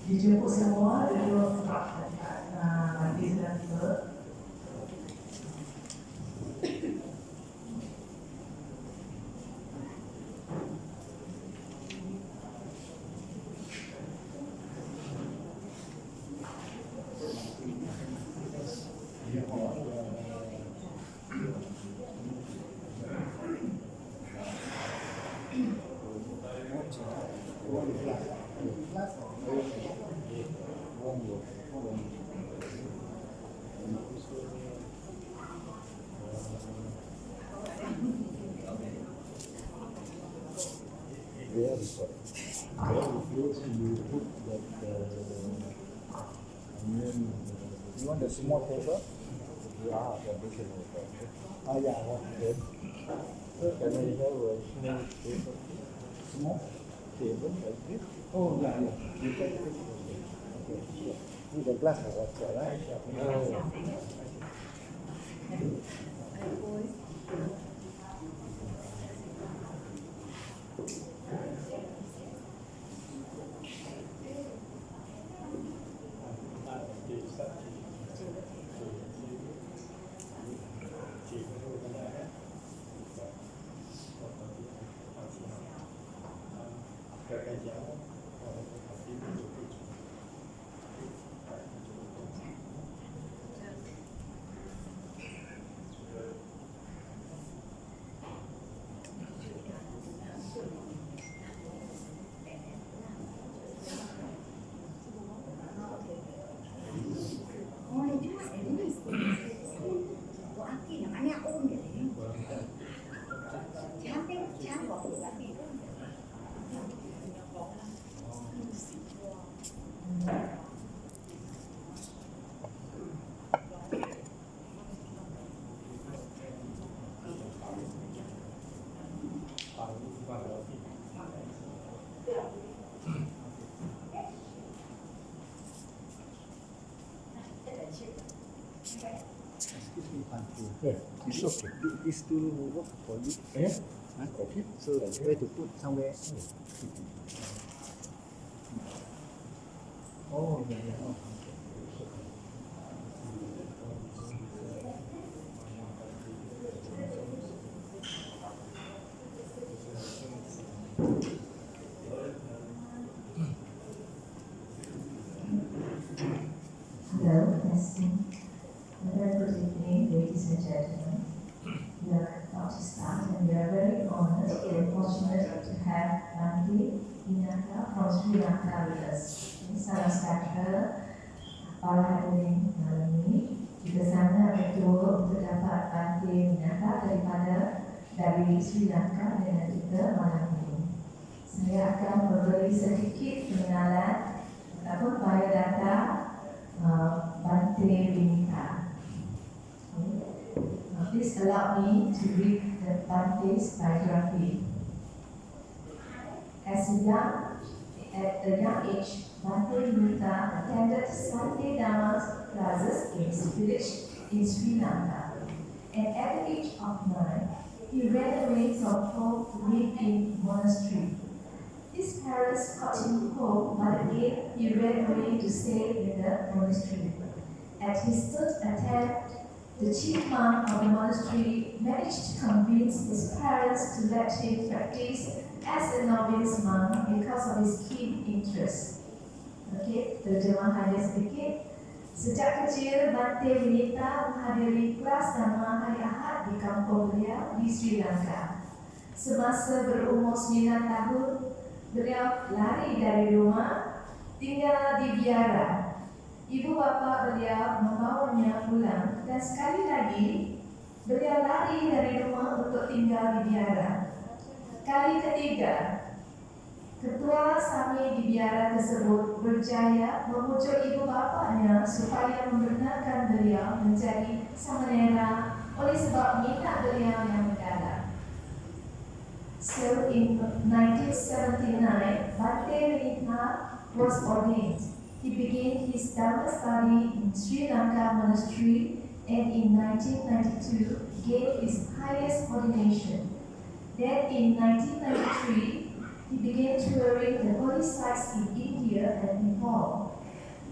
Dijemput semua duduk di sebelah tiba. You want the small paper? Yeah, the big paper. Oh yeah, okay. Can I have a small paper? Small table like this? Oh yeah, yeah. You can take it. Okay. Need a glass of water, right? Oh. Yeah, it's okay. This tool will work for you. Yeah. Huh? Okay. So where to put somewhere? Oh, yeah, yeah. Oh. Hello, testing. Good evening, ladies and gentlemen. We are about to start, and we are very honored and fortunate to have Bhante Winitha from Sri Lanka with us. Salam sejahtera para hadirin malam ini. Kita sangat berdoa untuk dapat Bhante Winitha dari Sri Lanka dengan kita malam ini. Saya akan memberi sedikit pengenalan biodata Bhante Winitha. Please allow me to read the Bhante's biography. At a young age, Bhante Winitha attended Sunday Dhamma classes in his village in Sri Lanka. And at the age of 9, he ran away from home to live in monastery. His parents caught him home, but again he ran away to stay in the monastery. At his third attempt, the chief monk of the monastery managed to convince his parents to let him practice as a novice monk because of his keen interest. Okey, terjemahannya sedikit. Sejak kecil, Bhante Winitha menghadiri kelas dhamma hari Ahad di kampung beliau di Sri Lanka. Semasa berumur 9 tahun, beliau lari dari rumah, tinggal di biara. Ibu bapa beliau membawanya pulang dan sekali lagi beliau lari dari rumah untuk tinggal di biara. Kali ketiga, ketua Sami di biara tersebut berjaya memujuk ibu bapanya supaya membenarkan beliau menjadi samanera oleh sebab minat beliau yang mendalam. So in 1979, Bhante Winitha was ordained. He began his Dhamma study in Sri Lanka monastery and in 1992 gained his highest ordination. Then in 1993, he began touring the holy sites in India and Nepal.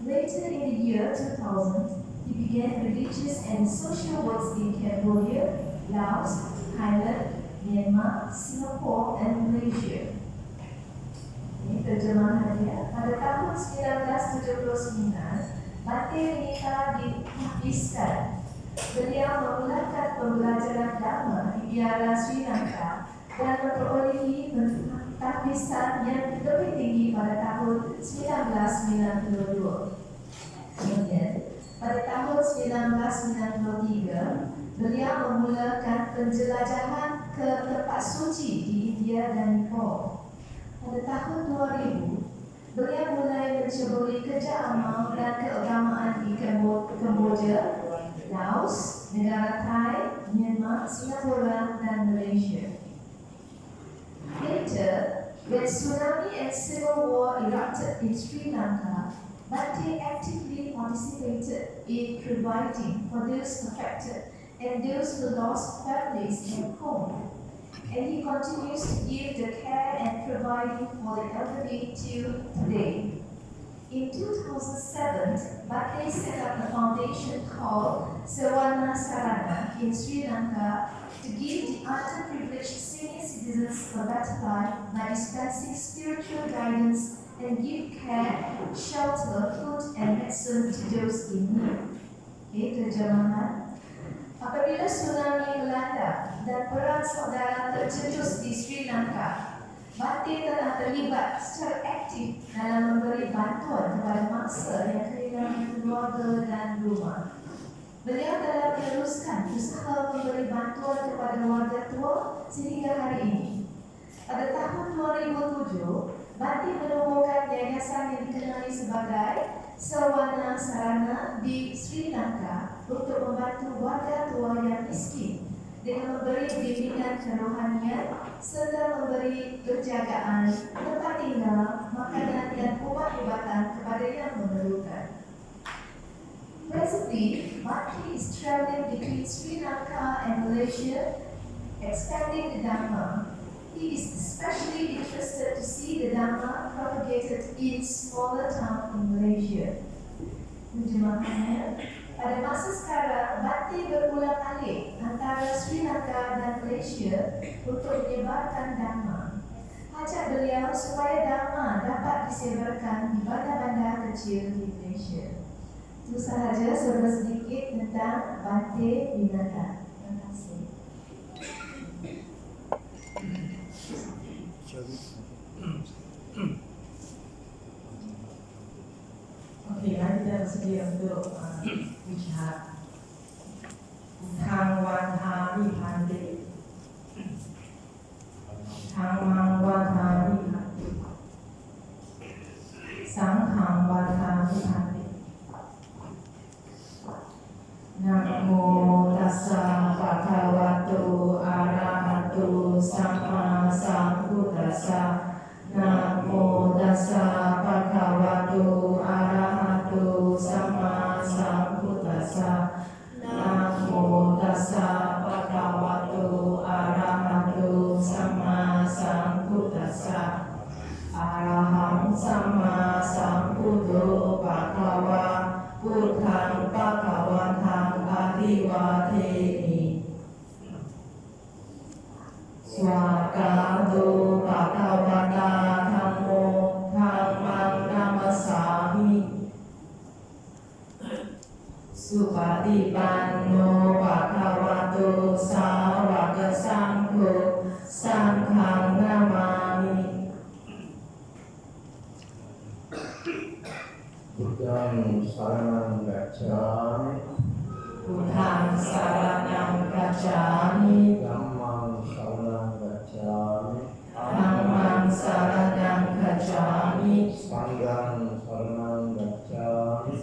Later in the year 2000, he began religious and social works in Cambodia, Laos, Thailand, Myanmar, Singapore and Malaysia. Ini terjemahannya. Pada tahun 1979, Bhante Winitha ditahbiskan. Beliau memulakan pembelajaran Dhamma di biara Sri Lanka dan memperolehi tahbisan yang lebih tinggi pada tahun 1992. Kemudian, pada tahun 1993, beliau memulakan penjelajahan ke tempat suci di India dan Nepal. Pada tahun 2000, beliau mulai menceburi kerja amal dan keagamaan di Kamboja, Laos, negara Thai, Myanmar, Singapura dan Malaysia. Later, when tsunami and civil war erupted in Sri Lanka, Bhante actively participated in providing for those affected and those who lost families and home. And he continues to give the care and providing for the elderly till today. In 2007, Bhante set up a foundation called Sewana Sarana in Sri Lanka to give the underprivileged senior citizens a better life by dispensing spiritual guidance and give care, shelter, food and medicine to those in need. Okay, terjemahan. Apabila tsunami melanda dan perang saudara tercetus di Sri Lanka, Bhante telah terlibat secara aktif dalam memberi bantuan kepada mangsa yang kehilangan keluarga dan rumah. Beliau telah meneruskan usaha memberi bantuan kepada warga tua sehingga hari ini. Pada tahun 2007, Bhante menubuhkan yayasan yang dikenali sebagai Sewana Sarana di Sri Lanka untuk membantu warga tua yang miskin dengan memberi bimbingan kerohanian serta memberi penjagaan, tempat tinggal, makanan dan ubat-ubatan kepada yang memerlukan. Presently, Bhante is traveling between Sri Lanka and Malaysia, expanding the Dhamma. He is especially interested to see the Dhamma propagated in smaller towns in Malaysia. Terjemahannya, pada masa sekarang, Bhante berulang-alik antara Sri Lanka dan Malaysia untuk menyebarkan Dhamma. Hajat beliau supaya Dhamma dapat disebarkan di bandar-bandar kecil di Malaysia. Itu sahaja saudara sedikit tentang Bhante Winitha. Terima kasih. Okey, hari kita bersedia untuk bicara tentang Wadhari Bhante. Tentang Wadhari Bhante. Sanghang Wadhari Bhante. Namo tassa bhagavato arahato sama sambuddhassa. Namo tassa bhagavato arahato sama sambuddhassa. Namo tassa bhagavato arahato sama sambuddhassa. หังสัมมาสัมพุทโธภะคะวะพุทธังภะคะวันตังอะภิวาเทมิสวากาโตภะคะวะตาธัมโมธัมมังนัมมัสสามิสุปฏิปันโนภะคะวะโตสาวกสังโฆสังฆังนามามิ พุทธังสรณังกัจฉามิ พุทธังสรณังกัจฉามิ ธัมมังสรณังกัจฉามิ ธัมมังสรณังกัจฉามิ สังฆังสรณังกัจฉามิ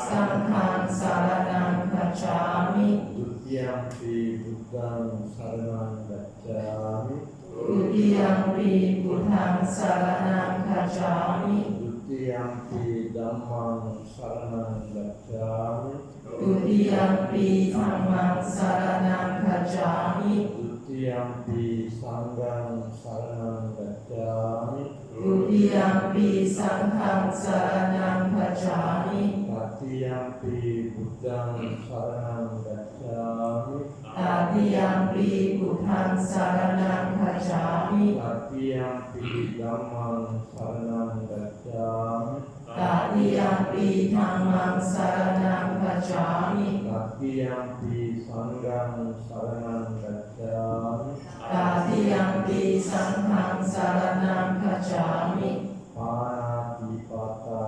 สังฆังสรณังกัจฉามิ ทุติยัมปิพุทธังสรณังกัจฉามิ ทุติยัมปิพุทธังสรณังกัจฉามิ ทุติยัมปิธัมมังสรณังกัจฉามิ ทุติยัมปิธัมมังสรณังกัจฉามิ ทุติยัมปิสังฆังสรณังกัจฉามิ ทุติยัมปิสังฆังสรณังกัจฉามิ ตติยัมปิพุทธังสรณังกัจฉามิ ตติยัมปิพุทธังสรณังกัจฉามิ ตติยัมปิธัมมังสรณังกัจฉามิ ตติยัมปิธัมมังสรณังกัจฉามิ ตติยัมปิสังฆังสรณังกัจฉามิ ตติยัมปิสังฆังสรณังกัจฉามิ ปานาติปาตา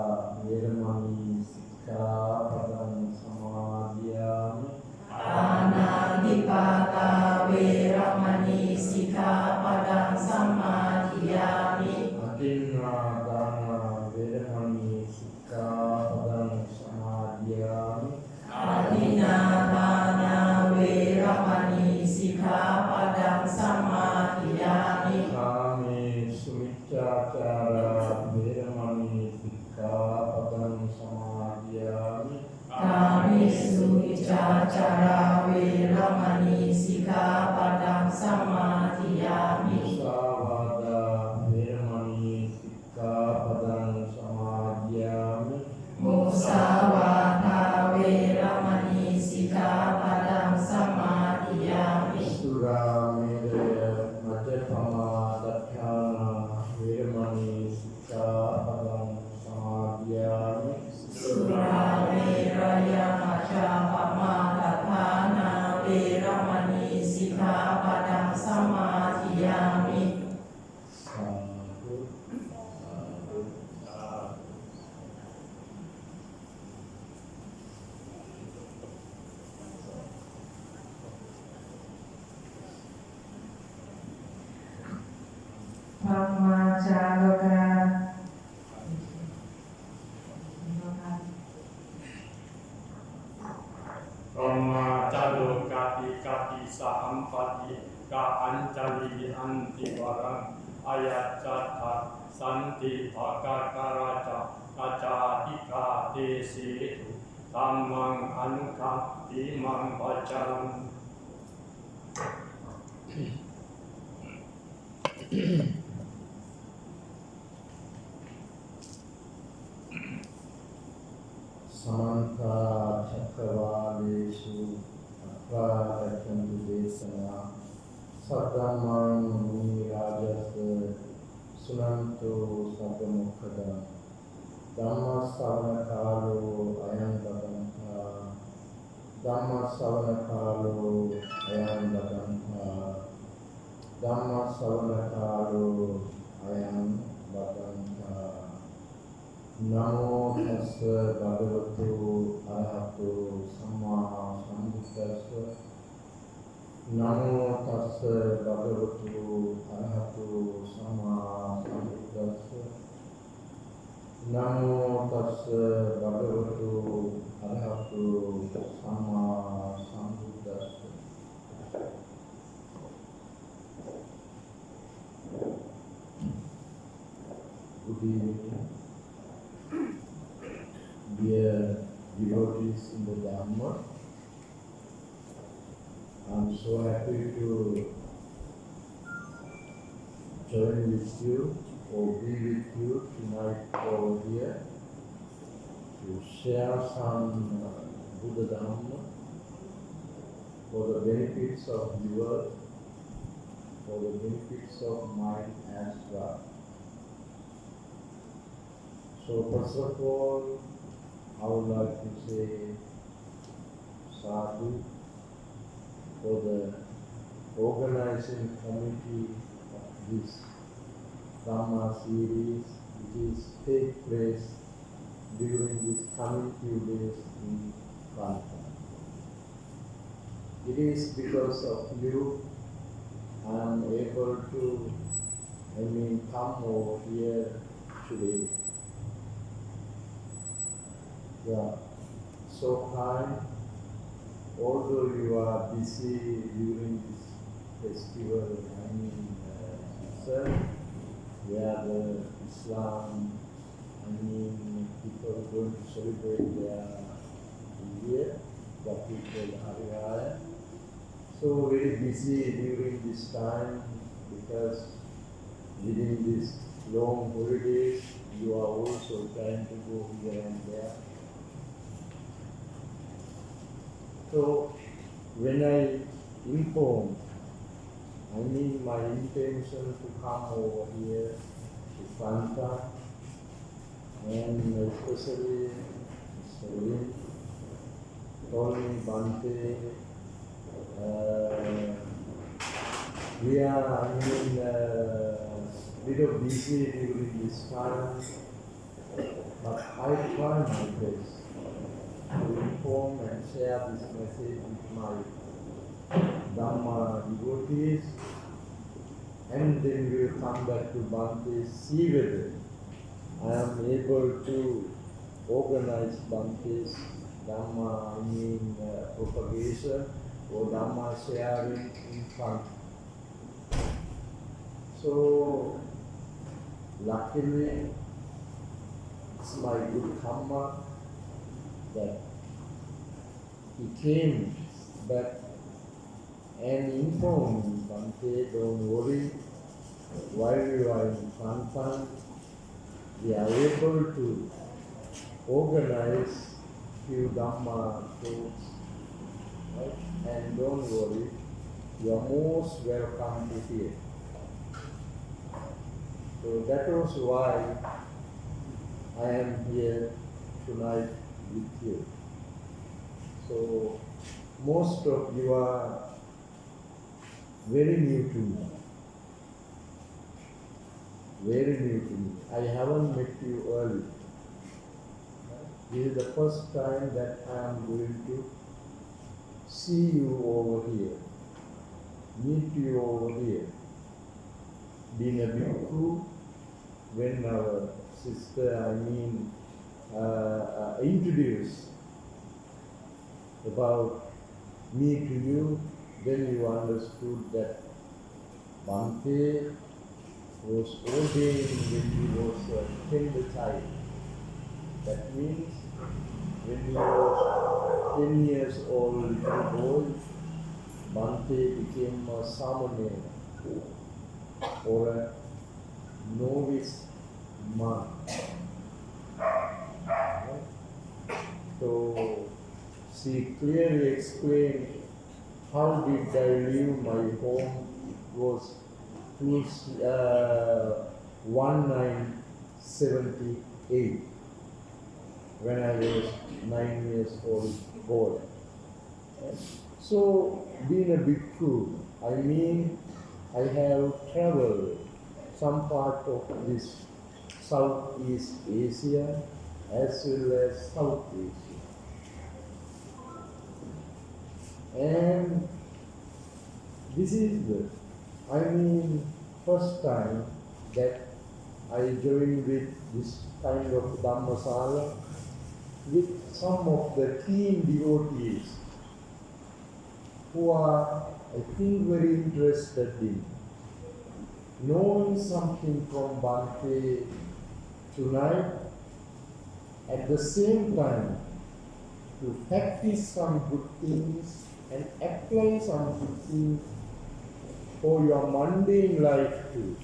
เวรมณีสิกขาปดังสมาธิยามิ ปานาติปาตาเวรมณีสิกขาปดังสัมมาทิยามิ อทินนาดานาเวรมณีสิกขาปดังสมาธิยามิ อาทินนาทานาเวรมณีสิกขาปดังสัมมาทิยามิ กาเมสุมิจฉาจาราเวรมณีสิกขาปดังสมาธิยามิ กามิสุมิจฉาจาราเวรมณีสิกขาปดังสัมมาทิยามิ มุสาวาทาเวรมณีสิกขาปดังสมาธิยามิ มุสาวาทาเวรมณีสิกขาปดังสัมมาทิยามิ สุราเมรยมัจจปมาดัฏฐานาเวรมณีสิกขาปดังสมาธิยามิ สุราเมรยมัจจปมาทัฏฐานาเวรมณีสิกขาปดังสัมมาทิยามิ สาธุ พระมาจาโลกา พรหมาจารุกาติกาติสัมปติกาอัญจลีอันติวรังอายัจจัตถะสันติภากาการาจาอาจาติกาเตสีตุธัมมังอนุคัมปิมังปัจจัง समन्ता चक्रवालेषु अत्रा गच्छन्तु देशना सद्धम्मं मुनिराजस्य सुनन्तु सद्मुखदा धम्मश्रवणकालो अयं बदन्ता धम्मश्रवणकालो अयं बदन्ता धम्मश्रवणकालो अयं बदन्ता नमो तस्स भगवतो अरहतो सम्मा सम्बुद्धस्स नमो तस्स भगवतो अरहतो सम्मा सम्बुद्धस्स नमो तस्स भगवतो अरहतो सम्मा सम्बुद्धस्स Good evening. Dear devotees in the Dhamma, I'm so happy to join with you or be with you tonight over here to share some Buddha Dhamma for the benefits of the world, for the benefits of mine as well. So first of all, I would like to say sadhu for the organizing committee of this Dhamma series, which is take place during this coming few days in Kelantan. It is because of you I am able to, come over here today. You are so kind, although you are busy during this festival, where the Islam, people are going to celebrate their year, what we call Hari Raya. So very busy during this time because within these long holidays, you are also trying to go here and there. So when I informed, my intention to come over here to Kelantan, and especially Mr. Lin told me, Bhante, we are bit of busy during this time, but I try my best to inform and share this message with my Dhamma devotees, and then we will come back to Bhante, see whether I am able to organize Bhante's Dhamma, propagation or Dhamma sharing in front. So, luckily, it's my good karma that he came back and informed me, Bhante, don't worry, while you are in Kelantan, we are able to organize few Dhamma talks, right? And don't worry, you are most welcome to here. So that was why I am here tonight with you. So most of you are very new to me. Very new to me. I haven't met you early. This is the first time that I am going to see you over here, meet you over here. Being a bhikkhu, when our sister, introduced about me to you, then you understood that Bhante was ordained when he was a tender child. That means when he was 10 years old little boy, Bhante became a samanera or a novice monk. Right? So she clearly explained how did I leave my home. It was 1978 when I was 9 years old boy. So being a bhikkhu, I have traveled some part of this Southeast Asia as well as South Asia. And this is the, first time that I joined with this kind of Dhammasala with some of the keen devotees who are, very interested in knowing something from Bhante tonight, at the same time to practice some good things and apply some good things for your mundane life too.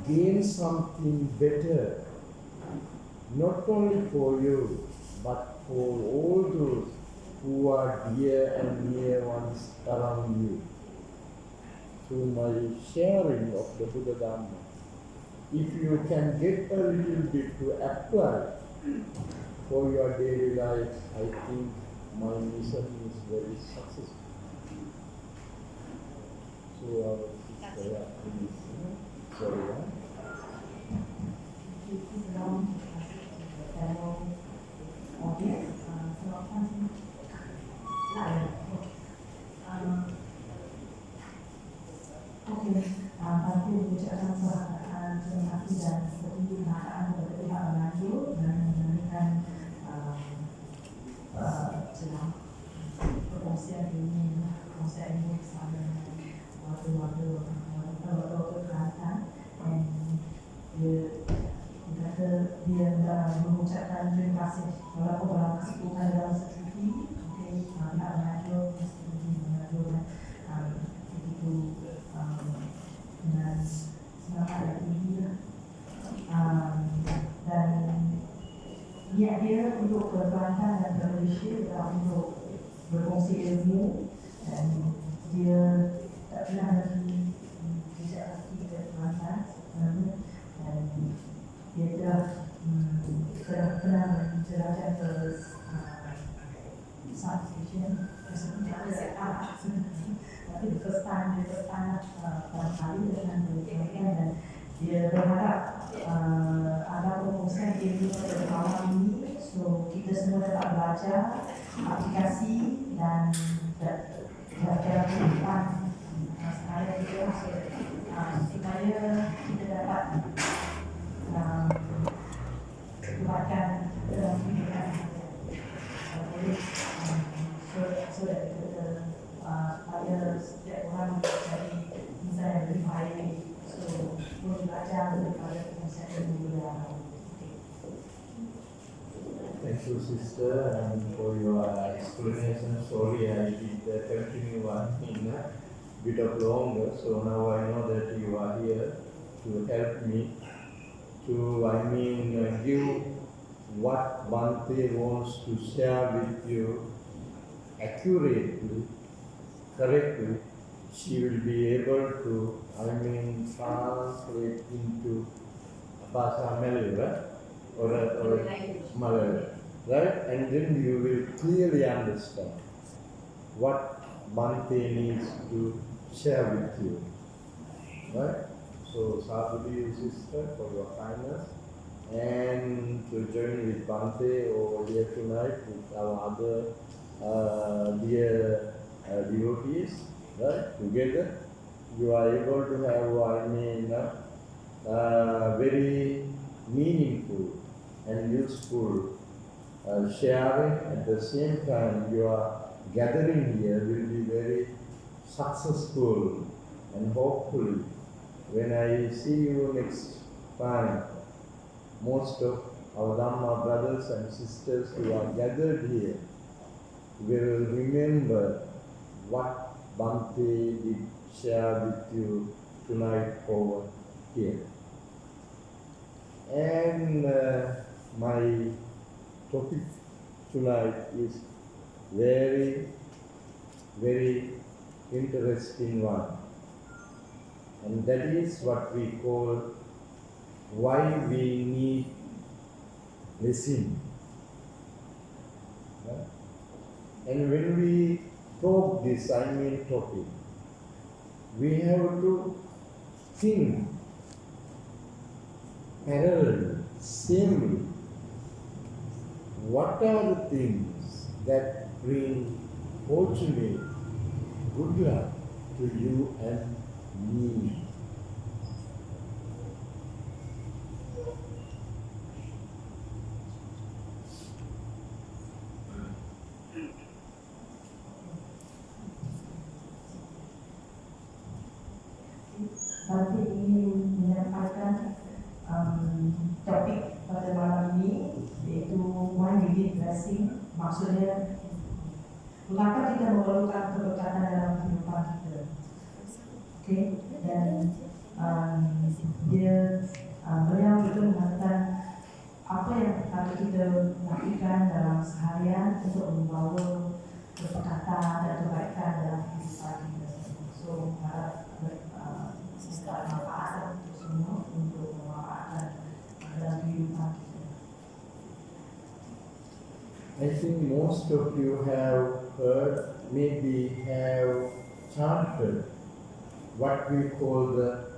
gain something better, not only for you, but for all those who are dear and near ones around you. Through my sharing of the Buddha Dhamma, if you can get a little bit to apply for your daily life, I think my mission is very successful. So our sister, please, sorry. Bhante mengucapkan terima kasih dan setinggi penghargaan kepada pihak penganjur dan memberikan celah perkongsian ini bersama waktu-waktu Kelantan, dan dia kata dia mengucapkan terima kasih walaupun dalam kesibukan dalam secuti, pihak penganjur menganjurkan begitu dengan semangat yang tinggi, dan niat dia untuk ke Kelantan dan ke Malaysia adalah untuk berkongsi ilmu, dan dia tak pernah lagi bijak hati ke Kelantan sebenarnya, dan dia telah pernah menjelajah ke South Asia, tapi the first time pertama kali dengan Kelantan, dan dia berharap ada perkongsian ilmu pada malam ini, so kita semua dapat belajar aplikasi dan belajar kehidupan sehari kita, supaya kita dapat buatkan dalam kehidupan so that kita supaya setiap orang menjadi insan yang lebih baik. So, boleh belajar daripada konsep ilmu yang Thank you, sister, and for your explanation. Sorry, I did continue one in a bit of longer. So now I know that you are here to help me to, give what Bhante wants to share with you accurately, correctly. She will be able to, translate into Bahasa Malay, right? Or Malay, right? And then you will clearly understand what Bhante needs to share with you, right? So, sadhu to you, sister, for your kindness, and to join with Bhante over here tonight with our other dear devotees, right? Together, you are able to have, very meaningful and useful sharing. At the same time, your gathering here will be very successful, and hopefully, when I see you next time, most of our Dhamma brothers and sisters who are gathered here will remember what Bhante did share with you tonight over here. And my topic tonight is very, very interesting one. And that is what we call why we need lesson. And when we talk this, topic, we have to think parallelly, samely. What are the things that bring fortunate, good luck to you and me? Bhante ingin menyampaikan topik pada malam ini, iaitu why we need blessing. Maksudnya, mengapa kita memerlukan keberkatan dalam kehidupan kita. Okay? Dan dia beliau juga mengatakan apa yang harus kita lakukan dalam seharian untuk membawa keberkatan dan kebaikan dalam kehidupan kita semua. So, harap minta manfaat untuk semua untuk memanfaatkan dalam kehidupan kita. I think most of you have heard, maybe have chanted what we call the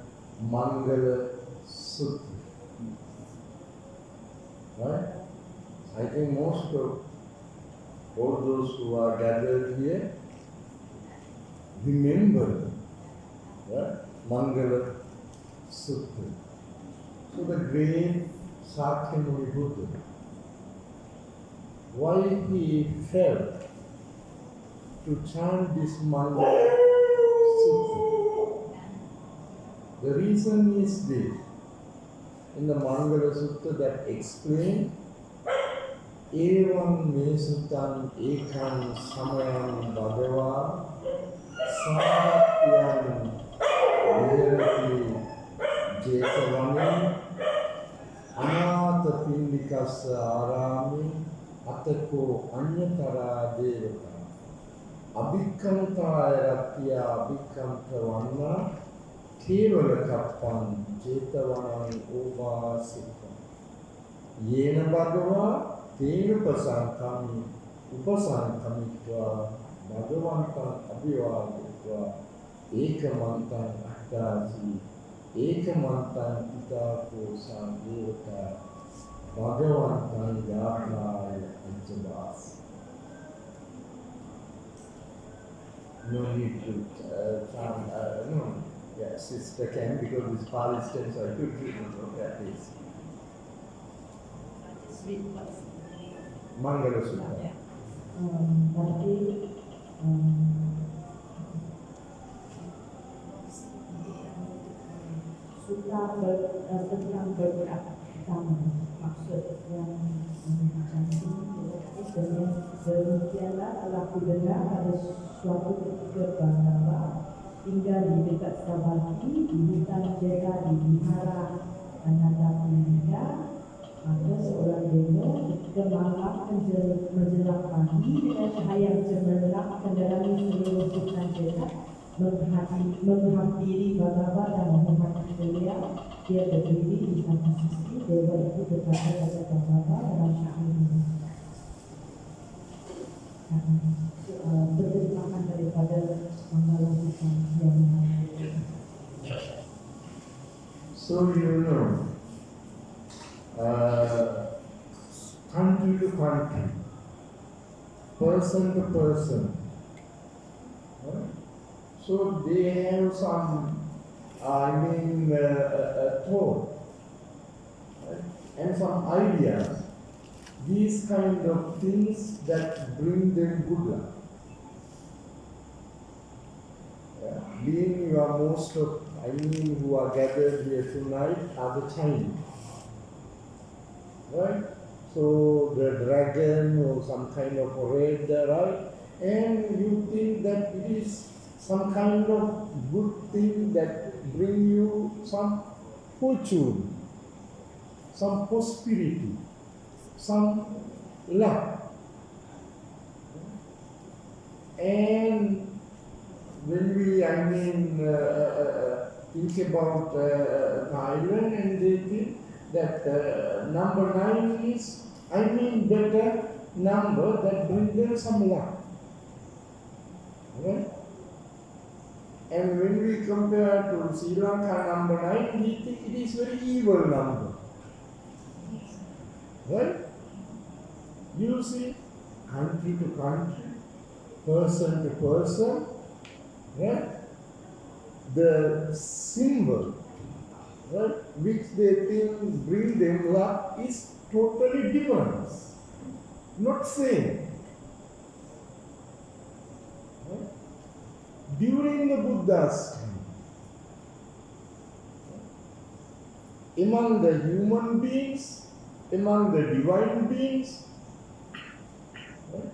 Mangala Sutra. Right? I think most of all those who are gathered here remember, right? Mangala Sutra. So the great Sakyamuni Buddha, why he felt to chant this Mangala Sutra? The reason is this. In the Mangala Sutta that explains Evam Mesutan Ekam Samayam Bhagava Satyam Virati Jetavani Anata Pindikasa Arami Atako Anyatara Devata Abhikantaya Ratya Abhikantavanna Kevala Kappan Jetavanam Upasika Yena Bhagava Tena Upasankamitva Bhagavantan Abhivaditva Ekamantan Aktasi Ekamantan Itakosan Devata Bhagavantan Yatnaya Anjabas. No need to chant, no. Yeah, sister can, because this Pali stands are good treatment of that is. Mangala Sutta. Berarti sutra tentang bergerak pertama, maksud yang demikianlah telah kudengar pada suatu ketika bahawa tinggal di dekat Sabati di hutan Jera di Bihara Ananda Pendidikan. Maka seorang demo ketika malam menjelang pagi dengan cahaya cemerlang mendalami seluruh hutan Jera menghampiri Bhagava dan menghormati beliau. Dia berdiri di satu sisi, dewa itu berkata pada Bhagava dalam syair ini. Berterimakan daripada Mangala Sutta yang So you know, country to country, person to person, right? So they have some, thought, right? And some ideas. These kind of things that bring them good luck. Yeah. Being you are most of, who are gathered here tonight are the Chinese. Right? So the dragon or some kind of red, right? And you think that it is some kind of good thing that bring you some fortune, some prosperity, some luck. And when we, think about Thailand, and they think that number 9 is, better number that brings them some luck. Right? And when we compare to Sri Lanka number 9, we think it is very evil number. Right? You see, country to country, person to person, right? The symbol, right, which they think bring them luck is totally different, not same. Right? During the Buddha's time, among the human beings, among the divine beings, right,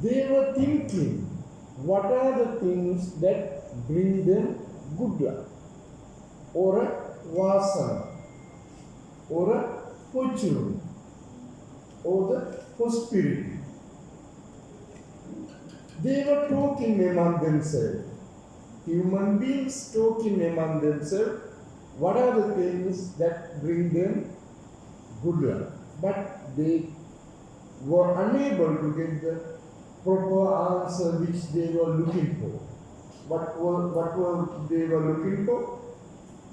they were thinking, what are the things that bring them good luck or a vasana, or a fortune or the prosperity. They were talking among themselves. Human beings talking among themselves. What are the things that bring them good luck? But they were unable to get the proper answer which they were looking for. What were they were looking for?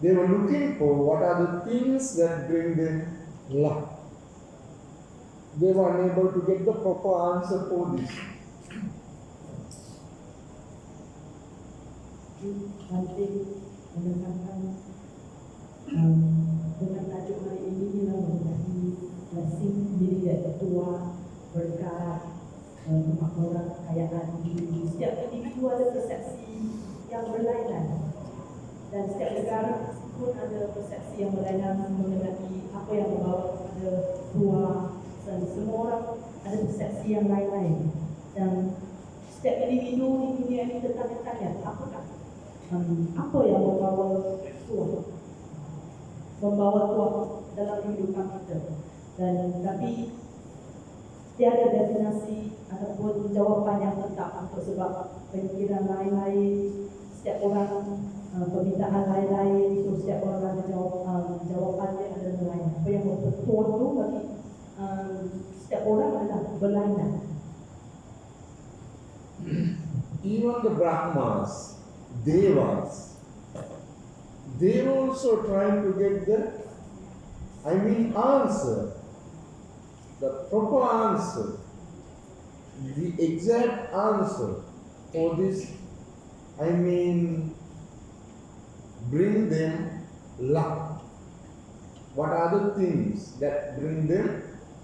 They were looking for what are the things that bring them luck. They were unable to get the proper answer for this. Bhante mendengarkan dengan tajuk hari ini ialah menjadi blessing diri dan ketua berkat kemakmuran kekayaan individu. Setiap individu ada persepsi yang berlainan dan setiap negara pun ada persepsi yang berlainan mengenai apa yang membawa kepada ketua. Dan semua orang ada persepsi yang lain-lain dan setiap individu di dunia ini bertanya-tanya apakah apa yang membawa Tuhan dalam kehidupan kita. Dan tapi tiada definisi ataupun jawapan yang tetap untuk sebab pemikiran lain-lain, setiap orang permintaan lain-lain, so setiap orang ada jawapan yang ada lain. Apa yang betul tu bagi setiap orang adalah berlainan. Even the Brahmas, Devas, they were also trying to get the, answer, the proper answer, the exact answer for this, bring them luck. What are the things that bring them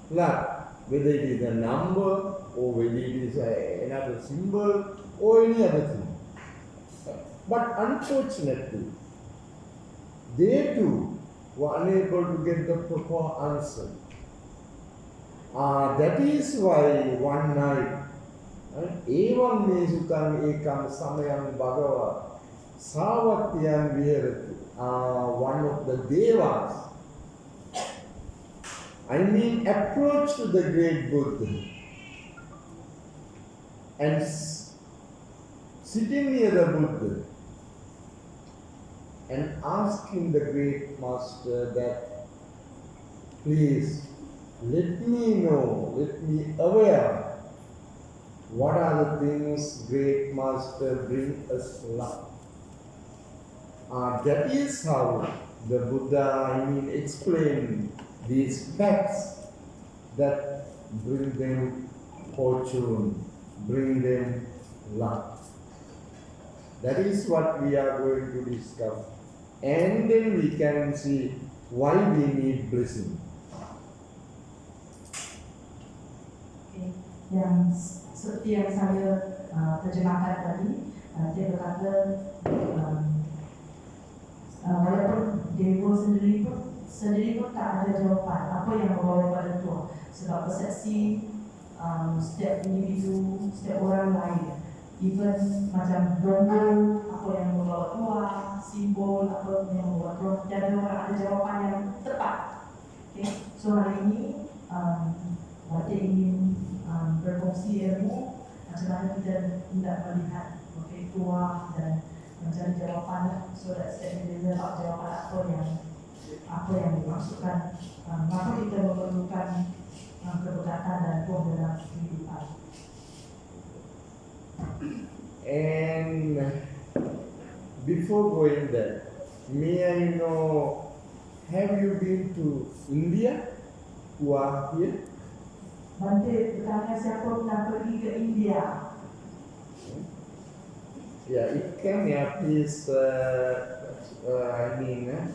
luck? Whether it is a number or whether it is another symbol or any other thing. But unfortunately, they too were unable to get the proper answer. That is why one night, evam me sukang ekam samayang bhagava savatyam viharati, one of the devas, approached the great Buddha and sitting near the Buddha and asking the great master that, please let me know, let me aware what are the things great master bring us luck. That is how the Buddha explained these facts that bring them fortune, bring them luck. That is what we are going to discuss. And then we can see why we need blessing. Okay. Yang seperti yang saya terjemahkan tadi, dia berkata walaupun Dewa sendiri pun tak ada jawapan apa yang membawa kepada Tuhan, sebab persepsi setiap individu, setiap orang lain. Even macam logo, apa yang membawa Tuhan, simbol apa yang membawa Tuhan, dan orang ada jawapan yang tepat. Okay. So hari ini Bhante ingin berkongsi ilmu macam mana kita hendak melihat Tuhan dan mencari jawapan, so that setiap individu dapat jawapan apa yang dimaksudkan, maka kita memerlukan keberkatan dan Tuhan dalam kehidupan. And before going there, may I know, have you been to India? Who are here? Bhante bertanya siapa pernah pergi ke India? Yeah, if can please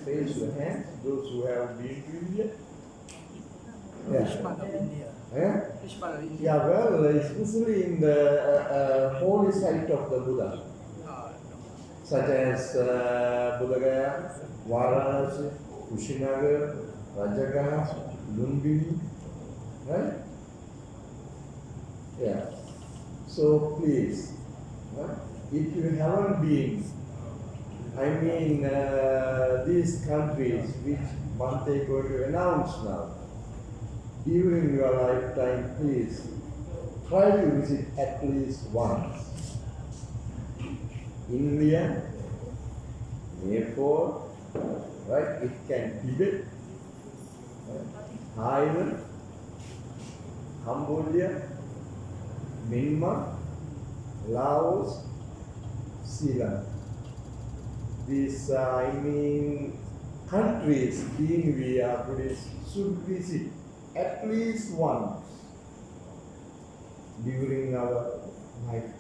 raise your hands, those who have been to India. Which part of India? Which part of India? Yeah, well, especially in the holy site of the Buddha, such as Buddha, Varanasi, Kushinagar, Rajagaha, Lumbini, right? Yeah. So please, if you haven't been, these countries which Bhante going to announce now. During your lifetime, please try to visit at least once. India, Nepal, right? It can Tibet, right? Thailand, Cambodia, Myanmar, Laos, Sri Lanka. These, countries being we are Buddhists should visit at least once during our life.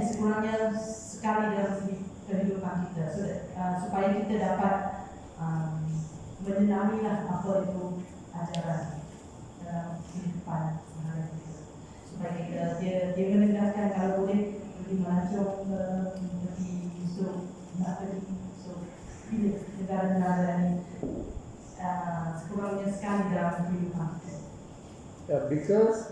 Sekurangnya sekali dalam kehidupan kita, supaya kita dapat menyenangilah apa itu ajaran dalam kehidupan sehari-hari kita. Supaya dia menegaskan kalau boleh pergi melancong, pergi masuk, nak pergi masuk pilih negara-negara ini sekurangnya sekali dalam kehidupan kita. Yeah, because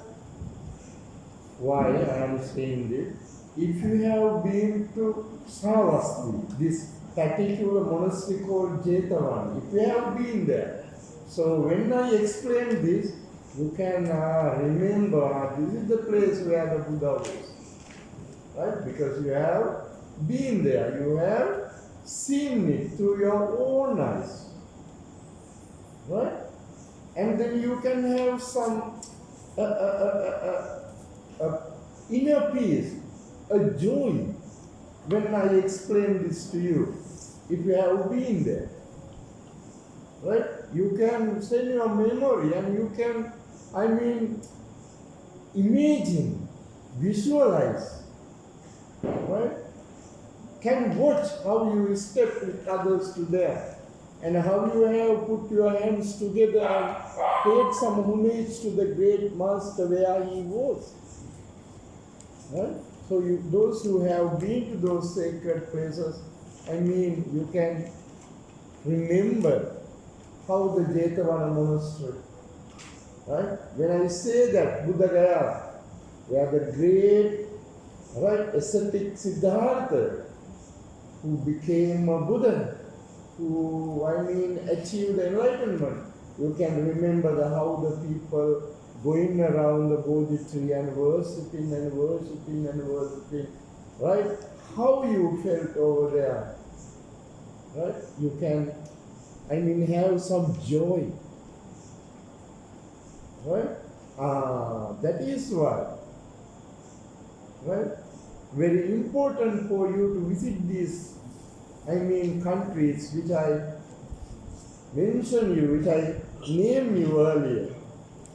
why I am saying this? If you have been to Sarasvati, this particular monastery called Day1, if you have been there, so when I explain this, you can remember this is the place where the Buddha was, right? Because you have been there, you have seen it through your own eyes, right? And then you can have some inner peace, a joy when I explain this to you. If you have been there, right? You can send your memory and you can, imagine, visualize, right? Can watch how you step with others to there and how you have put your hands together and paid some homage to the great master where he was, right? So those who have been to those sacred places, you can remember how the Day1 monastery, right? When I say that Buddha Gaya, where the great, right, ascetic Siddhartha, who became a Buddha, who, achieved enlightenment, you can remember how the people going around the Bodhi tree and worshipping and worshipping and worshipping, right? How you felt over there, right? You can, have some joy, right? That is why, right? Very important for you to visit these, countries which I mentioned you, which I named you earlier.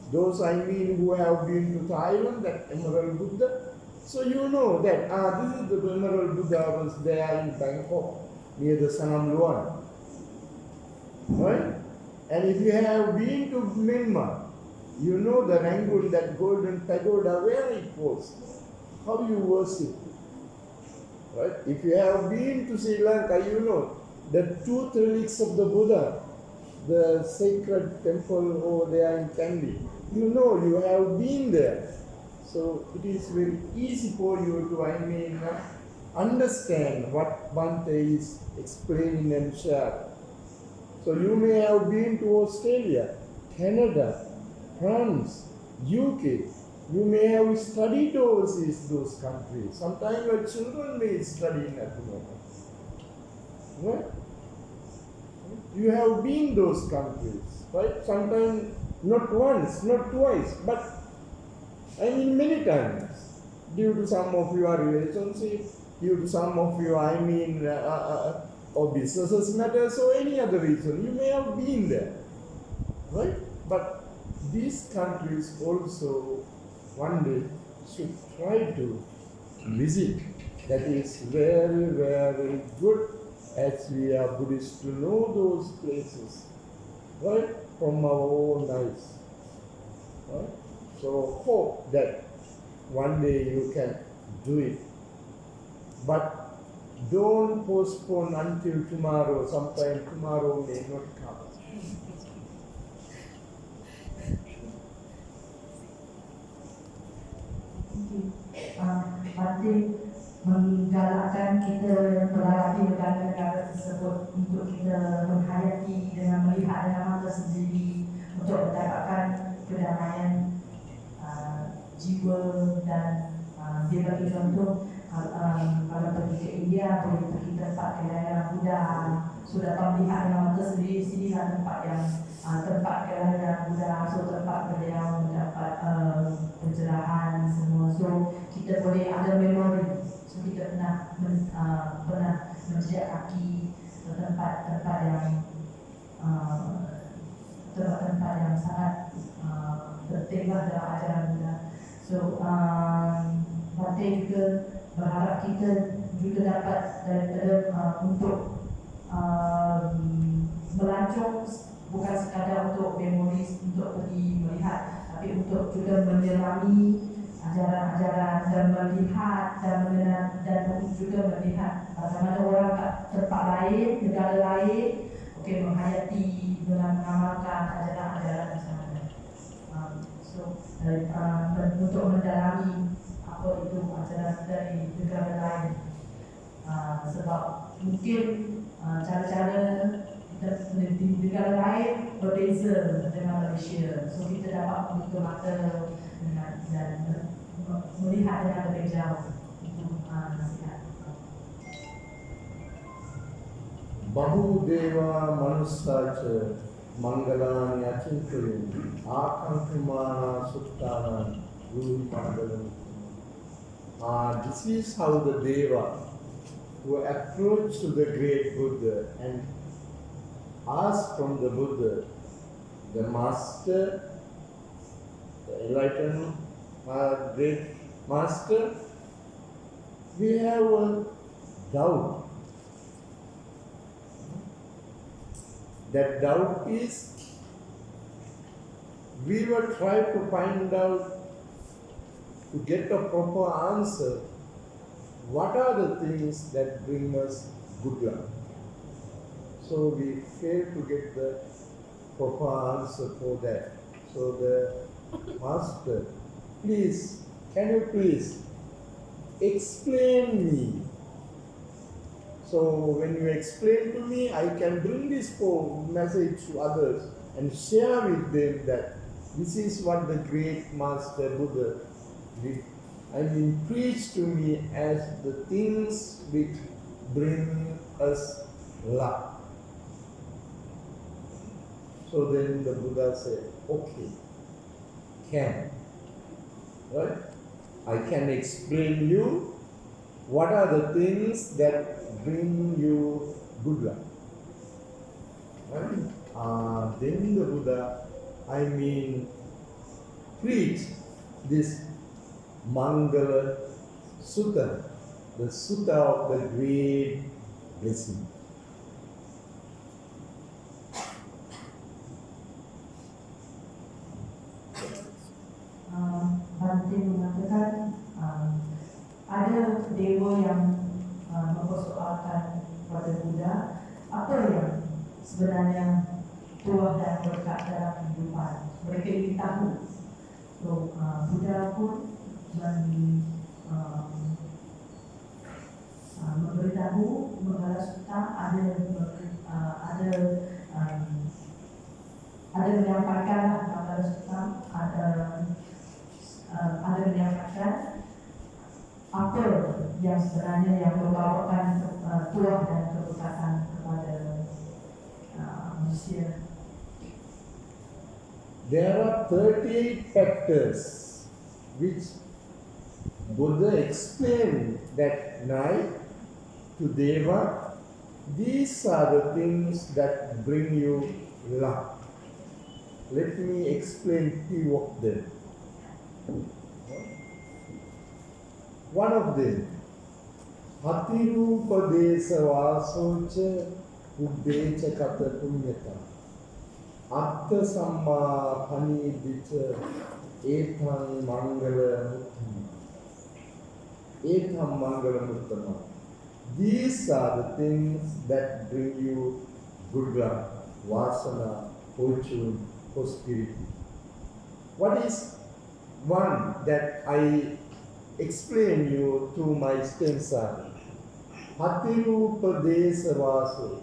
Those who have been to Thailand, that Emerald Buddha. So you know that this is the Emerald Buddha was there in Bangkok near the Sanam Luan. Right? And if you have been to Myanmar, you know the Rangoon, that golden pagoda, where it was, how you worship. Right? If you have been to Sri Lanka, you know the tooth relics of the Buddha, the sacred temple over there in Kandy. You know, you have been there. So it is very easy for you to, understand what Bhante is explaining and sharing. So you may have been to Australia, Canada, France, UK. You may have studied overseas those countries. Sometimes your children may study at the moment. Right? You have been those countries, right? Sometimes not once, not twice, but many times. Due to some of your relationships, due to some of your, or businesses matters or any other reason, you may have been there, right? But these countries also one day should try to visit. That is very, very good, as we are Buddhists, to know those places, right, from our own eyes. Right? So hope that one day you can do it. But don't postpone until tomorrow. Sometime tomorrow may not come. Bhante menggalakkan kita melayani negara-negara tersebut untuk kita menghayati dengan melihat dengan mata sendiri untuk mendapatkan kedamaian jiwa dan dia bagi contoh kalau pergi ke India boleh pergi tempat kelahiran Buddha, sudah dapat melihat dengan mata sendiri sinilah tempat yang tempat kelahiran Buddha, so tempat beliau mendapat pencerahan semua, so kita boleh ada memori, so kita pernah menjejak kaki ke tempat-tempat yang tempat-tempat yang sangat pentinglah dalam ajaran Buddha. So Bhante juga berharap kita juga dapat daripada untuk melancong bukan sekadar untuk memori untuk pergi melihat, tapi untuk juga menyelami ajaran-ajaran dan melihat dan mengenal dan juga melihat bagaimana orang kat tempat lain, negara lain, menghayati dengan mengamalkan ajaran-ajaran di sana. Untuk mendalami apa itu ajaran dari negara lain, sebab mungkin cara-cara di negara lain berbeza dengan Malaysia, so kita dapat membuka mata dan melihat dengan lebih jauh. Itu nasihat. Bahudeva manusacha mangalani achintayuni akankamana suttana guru mangalam. This is how the Deva who approached to the great Buddha and asked from the Buddha, the master, the enlightened great master, we have a doubt. That doubt is, we will try to find out, to get a proper answer, what are the things that bring us good luck. So we fail to get the proper answer for that. So the master, please, can you please explain me? So when you explain to me, I can bring this message to others and share with them that this is what the great master Buddha did. Preach to me as the things which bring us luck. So then the Buddha said, okay, can. Right? I can explain you what are the things that bring you good luck. Right? Then the Buddha, preach this Mangala Sutta, the Sutta of the great blessing. Bhante mengatakan ada dewa yang mempersoalkan kepada Buddha apa yang sebenarnya tuah dan berkat dalam kehidupan. Mereka ingin tahu. So Buddha pun memberitahu Mangala Sutta ada menyampaikan Mangala Sutta ada menyampaikan apa yang sebenarnya yang membawakan tuah dan keberkatan kepada manusia. There are 38 factors which Buddha explained that night to Deva. These are the things that bring you luck. Let me explain few of them. One of them, Hatirupa Desa Vasocha Uddecha Kata Punyata Atta Samma Pani Dicha Etan Mangala Mutti. Ekam Mangalam Uttama. These are the things that bring you good luck, vasana, fortune, prosperity. What is one that I explain you to my stanza? Hatirupa Desa Vasu.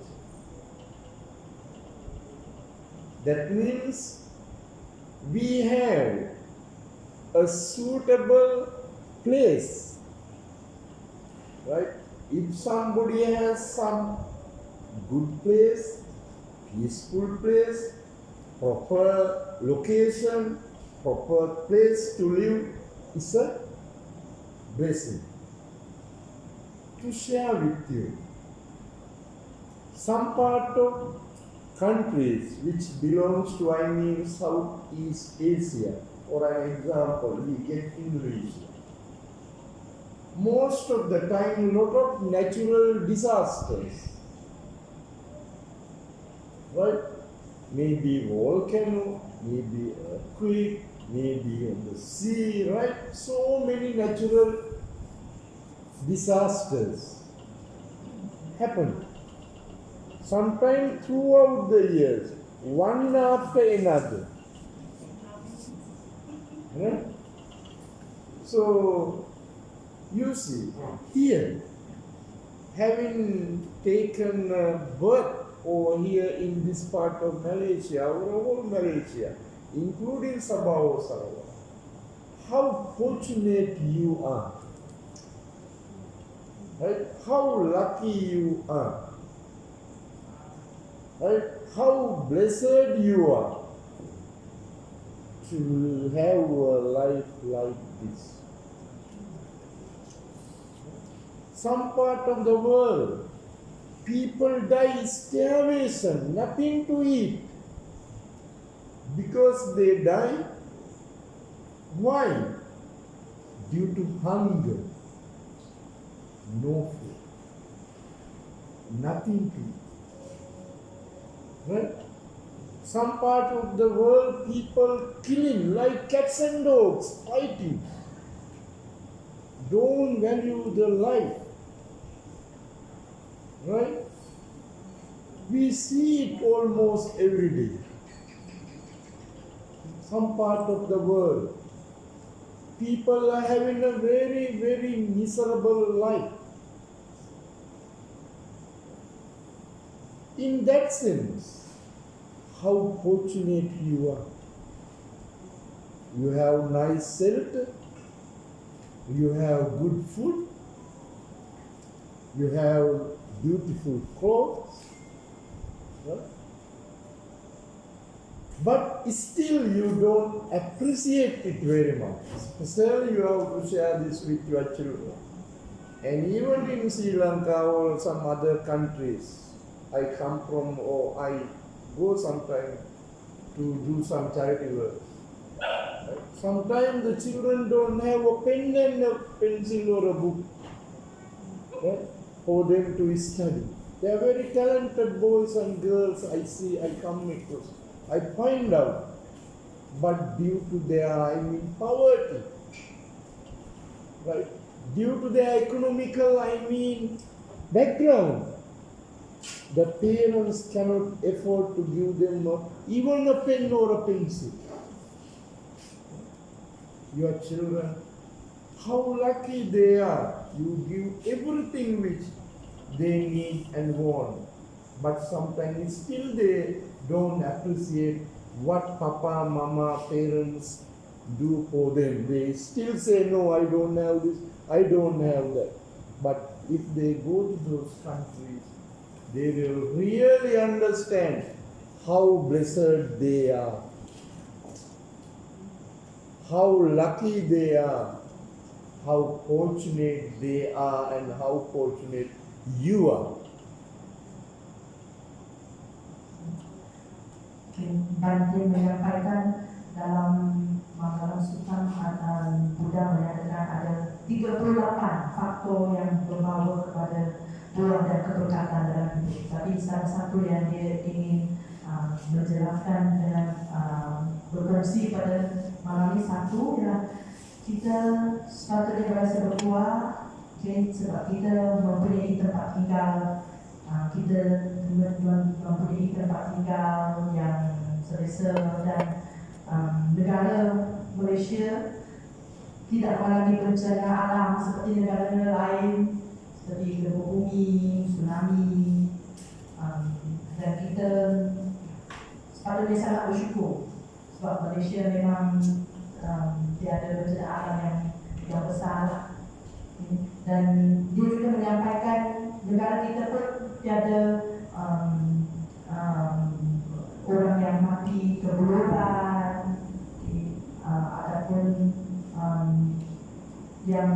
That means we have a suitable place, right? If somebody has some good place, peaceful place, proper location, proper place to live, is a blessing to share with you. Some part of countries which belongs to Southeast Asia, for an example, we get Indonesia. Most of the time, lot of natural disasters, right? Maybe volcano, maybe earthquake, maybe on the sea, right? So many natural disasters happen. Sometimes throughout the years, one after another. Right? So, you see, here, having taken birth over here in this part of Malaysia, or whole Malaysia, including Sabah, Sarawak, how fortunate you are. Right? How lucky you are. Right? How blessed you are to have a life like this. Some part of the world, people die starvation, nothing to eat. Because they die, why? Due to hunger. No food. Nothing to eat. Right? Some part of the world, people killing like cats and dogs, fighting. Don't value the life. Right? We see it almost every day. Some part of the world, people are having a very, very miserable life. In that sense, how fortunate you are. You have nice shelter, you have good food, you have beautiful clothes, right? But still you don't appreciate it very much. Especially you have to share this with your children. And even in Sri Lanka or some other countries, I come from or I go sometime to do some charity work. Right? Sometimes the children don't have a pen and a pencil or a book, right, for them to study. They are very talented boys and girls. I see, I come across, I find out. But due to their, poverty, right? Due to their economical, background, the parents cannot afford to give them even a pen or a pencil. Your children, how lucky they are. You give everything which they need and want. But sometimes still they don't appreciate what Papa, Mama, parents do for them. They still say, no, I don't have this, I don't have that. But if they go to those countries, they will really understand how blessed they are, how lucky they are, how fortunate they are, and how fortunate you are. Bhante menyampaikan dalam Makalam Sutam Buddha menyatakan ada 38 faktor yang membawa kepada doa dan keberkatan dalam hidup. Tapi salah satu yang dia ingin menjelaskan dengan berkongsi pada malam ini, satu ialah kita sepatutnya berasa berkuah Okay, sebab kita mempunyai tempat tinggal, kita mempunyai tempat tinggal yang selesa dan negara Malaysia tidak mengalami bencana alam seperti negara-negara lain seperti gempa bumi, tsunami, dan kita sepatutnya sangat bersyukur sebab Malaysia memang tiada bencana alam yang besar. Dan dia juga menyampaikan negara kita pun tiada orang yang mati kebeloran, ataupun yang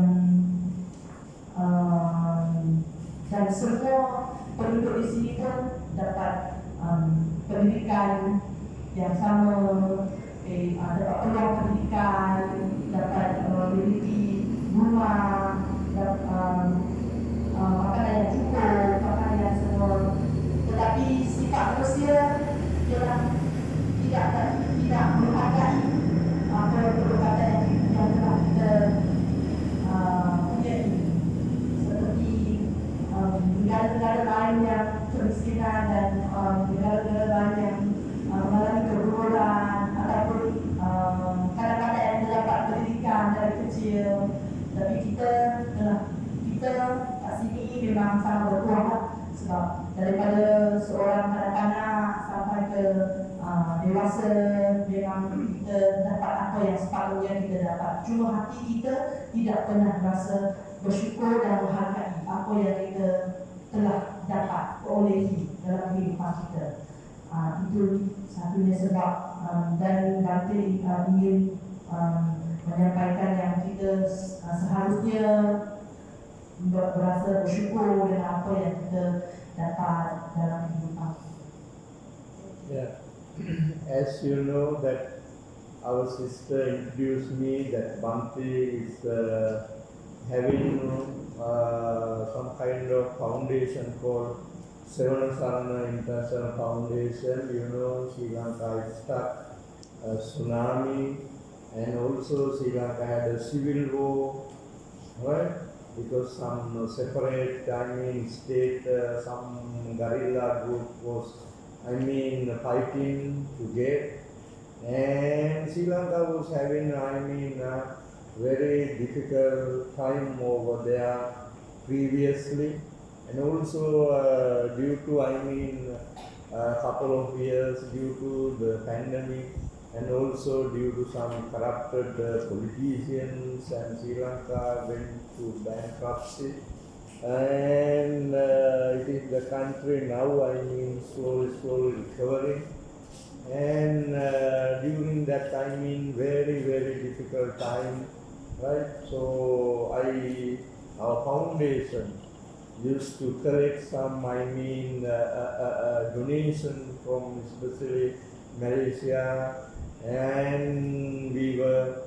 dan semua penduduk di sini pun dapat pendidikan yang sama, dapat peluang pendidikan, dapat memiliki rumah, makanan yang cukup, makanan yang semua. Tetapi sifat manusia ialah tidak menghargai perbuatan yang telah kita punyai, seperti negara-negara lain yang kemiskinan dan negara-negara lain yang mengalami keberolan ataupun kadang-kadang yang mendapat pendidikan dari kecil. Tapi kita kat sini memang sangat berkuah, sebab daripada seorang kanak-kanak sampai ke dewasa, memang kita dapat apa yang sepatutnya kita dapat. Cuma hati kita tidak pernah rasa bersyukur dan menghargai apa yang kita telah dapat perolehi dalam kehidupan kita. Itu satunya sebab dan Bhante ingin menyampaikan yang kita seharusnya berasa bersyukur dengan apa yang kita dapat dalam kehidupan. Yeah. As you know that our sister introduced me that Bhante is having some kind of foundation called Sarana International Foundation. You know, Sri Lanka is stuck a tsunami, and also Sri Lanka had a civil war, right? Because some separate, state, some guerrilla group was, fighting to get, and Sri Lanka was having, very difficult time over there previously, and also due to, a couple of years due to the pandemic, and also due to some corrupted politicians, and Sri Lanka went to bankruptcy. And it is the country now, slowly recovering. And during that time, very, very difficult time, right? So our foundation used to collect some, donation from especially Malaysia, and we were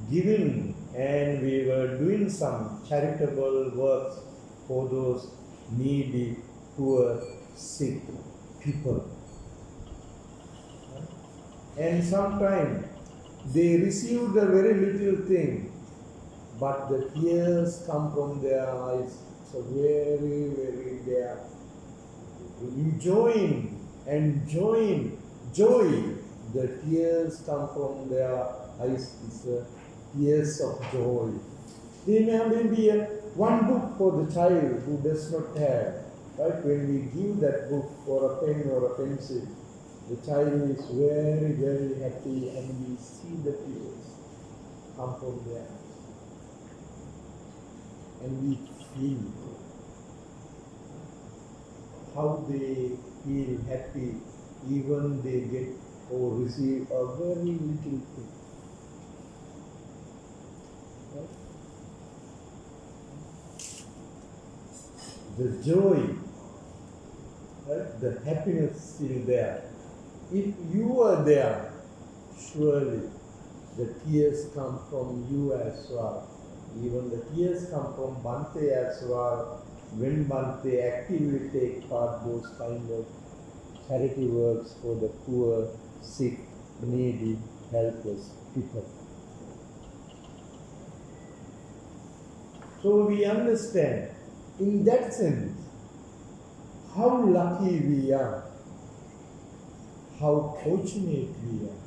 giving and we were doing some charitable works for those needy, poor, sick people. And sometimes they received a very little thing, but the tears come from their eyes. So very, very they are enjoying joy. The tears come from their eyes. It's tears of joy. There may be one book for the child who does not have. Right? When we give that book for a pen or a pencil, the child is very, very happy, and we see the tears come from their eyes. And we feel how they feel happy even they get or receive a very little thing. Right? The joy, right? The happiness is still there. If you are there, surely the tears come from you as well. Even the tears come from Bhante as well. When Bhante actively take part those kind of charity works for the poor, sick, needy, helpless people. So we understand, in that sense, how lucky we are, how fortunate we are,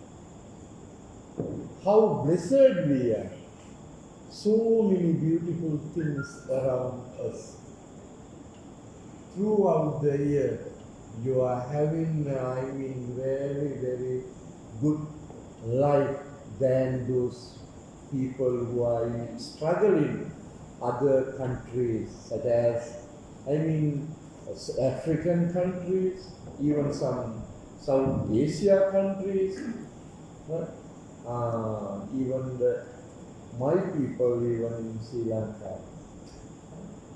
how blessed we are. So many beautiful things around us. Throughout the year, you are having, very, very good life than those people who are struggling other countries, such as, African countries, even some South Asia countries, even my people, even in Sri Lanka.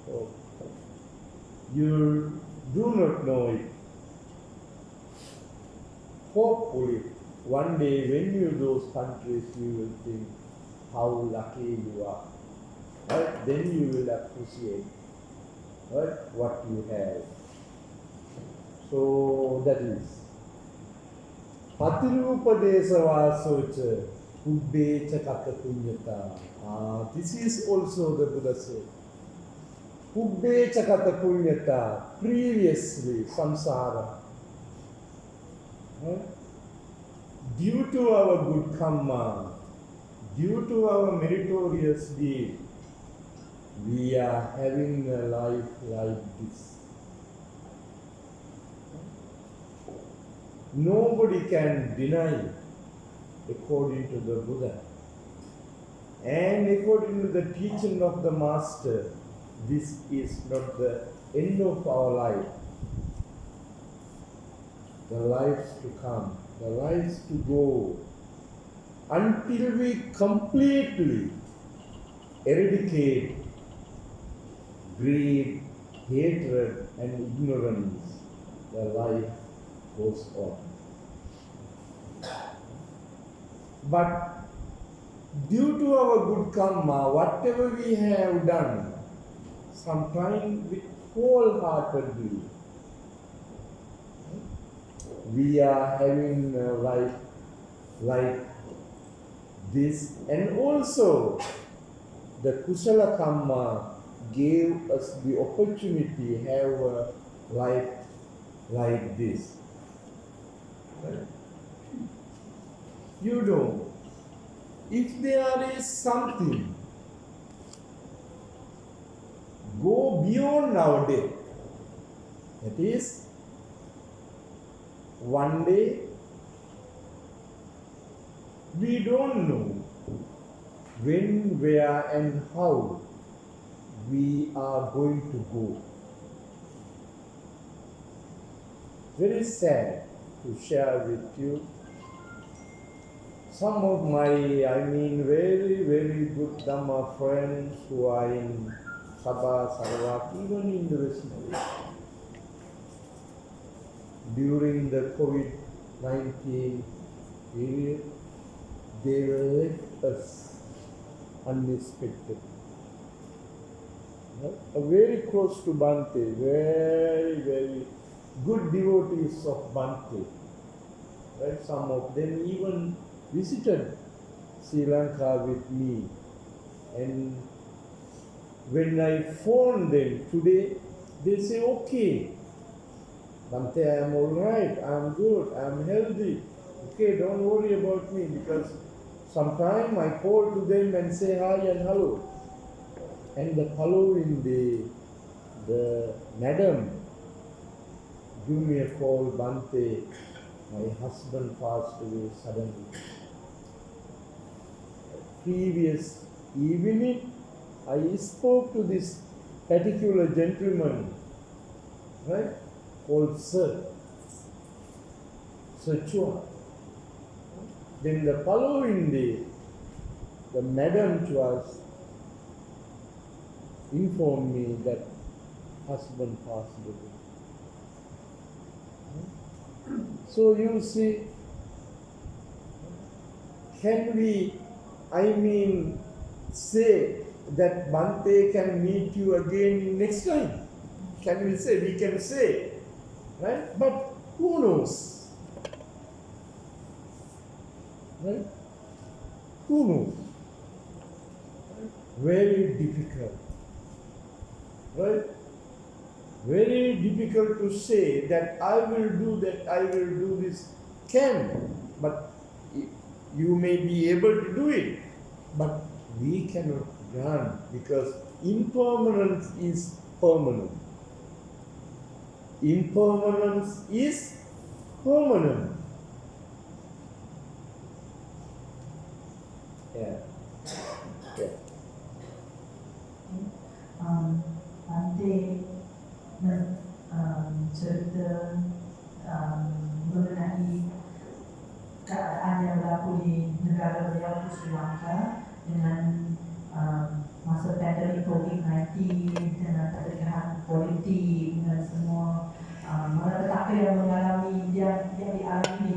So, you do not know it. Hopefully, one day when you those countries, you will think how lucky you are. Right? Then you will appreciate, right, what you have. So that is Patirupadesa Vasocha Ubbecha Katapunyata. This is also the Buddha said. Ubbecha Katapunyata, previously samsara. Right? Due to our good karma, due to our meritorious deed, we are having a life like this. Nobody can deny, according to the Buddha. And according to the teaching of the Master, this is not the end of our life. The lives to come, the lives to go, until we completely eradicate greed, hatred, and ignorance, the life goes on. But due to our good karma, whatever we have done, sometimes with wholeheartedly, we are having a life like this, and also the kusala karma gave us the opportunity to have a life like this. You know, if there is something go beyond our day, that is, one day we don't know when, where, and how we are going to go. Very sad to share with you. Some of my, very, very good Dhamma friends who are in Sabha, Sarawak, even in the West Malaysia, during the COVID-19 period, they left us unexpectedly. Very close to Bhante, very, very good devotees of Bhante. Right? Some of them even visited Sri Lanka with me. And when I phoned them today, they say, okay, Bhante, I am all right, I am good, I am healthy. Okay, don't worry about me, because sometime I call to them and say hi and hello. And the following day, the madam give me a call, Bhante, my husband passed away suddenly. Previous evening, I spoke to this particular gentleman, right, called Sir Chua. Then the following day, the madam to us informed me that husband passed away. So you see, can we, say that Bhante can meet you again next time? Can we say? We can say, right? But who knows? Right? Who knows? Very difficult. right? Very difficult to say that I will do that, I will do this. Can, but you may be able to do it, but we cannot run because impermanence is permanent. Impermanence is permanent. Yeah. Yeah. Bhante cerita mengenai keadaan yang berlaku di negara beliau di Sri Lanka dengan masa pandemik COVID-19, dengan ketegangan politik, dengan semua malapetaka yang dialami di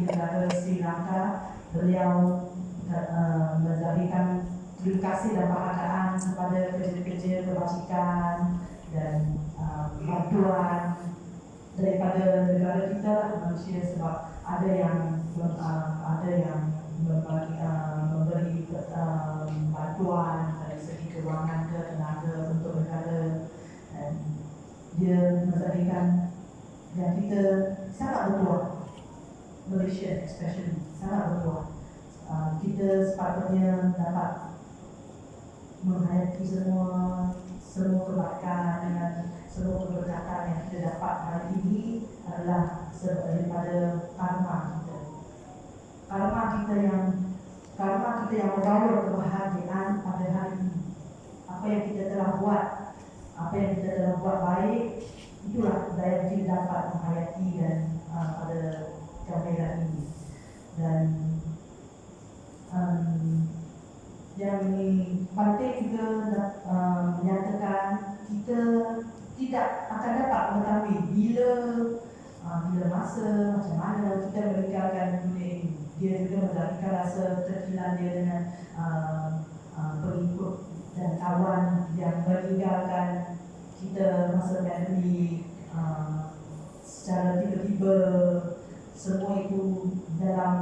negara Sri Lanka. Beliau menzahirkan terima kasih dan penghargaan kepada kerja-kerja kebajikan dan bantuan daripada negara kita, manusia, sebab ada yang memberi bantuan dari segi kewangan ke tenaga untuk negara, dan dia menzahirkan dan kita sangat bertuah, Malaysia especially sangat bertuah. Kita sepatutnya dapat menghayati semua kebaikan dengan semua keberkatan yang kita dapat hari ini adalah daripada karma kita. Karma kita yang membawa kebahagiaan pada hari ini. Apa yang kita telah buat, apa yang kita telah buat baik, itulah daya kita dapat menghayati dan pada kebaikan ini. Dan yang Bhante juga menyatakan kita tidak akan dapat mengetahui bila masa macam mana kita meninggalkan dunia ini. Dia juga menzahirkan rasa terkilan dia dengan pengikut dan kawan yang meninggalkan kita masa pandemik secara tiba-tiba. Semua itu dalam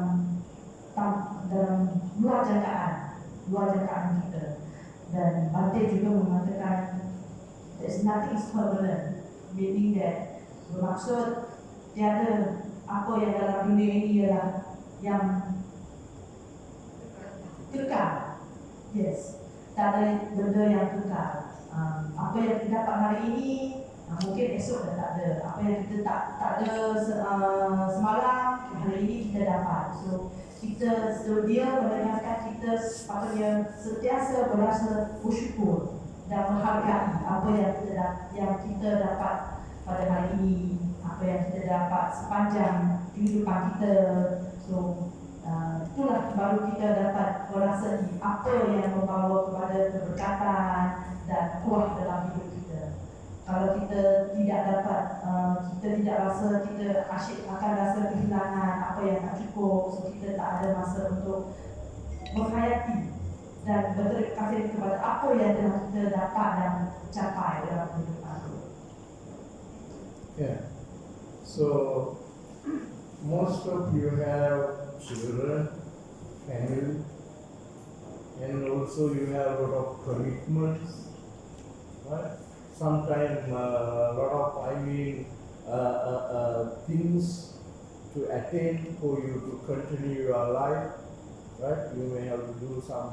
luar jangkaan kita. Dan Bhante juga mengatakan there's nothing is permanent, meaning that bermaksud tiada apa yang dalam dunia ini ialah yang kekal. Yes, tak ada benda yang kekal. Apa yang kita dapat hari ini mungkin esok dah tak ada. Apa yang kita tak ada semalam, hari ini kita dapat. So dia mendengarkan kita sepatutnya sentiasa berasa bersyukur dan menghargai apa yang kita dapat pada hari ini, apa yang kita dapat sepanjang kehidupan kita. So itulah baru kita dapat merasai apa yang membawa kepada keberkatan dan puas dalam hidup kita. Kalau kita tidak dapat, kita tidak rasa, kita akan rasa kehilangan apa yang tak cukup. So kita tak ada masa untuk menghayati dan berterima kasih kepada apa yang telah kita dapat dan capai dalam kehidupan itu. Yeah. So most of you have children, family, and also you have a lot of commitments, right? Sometimes a lot of things to attain for you to continue your life, right? You may have to do some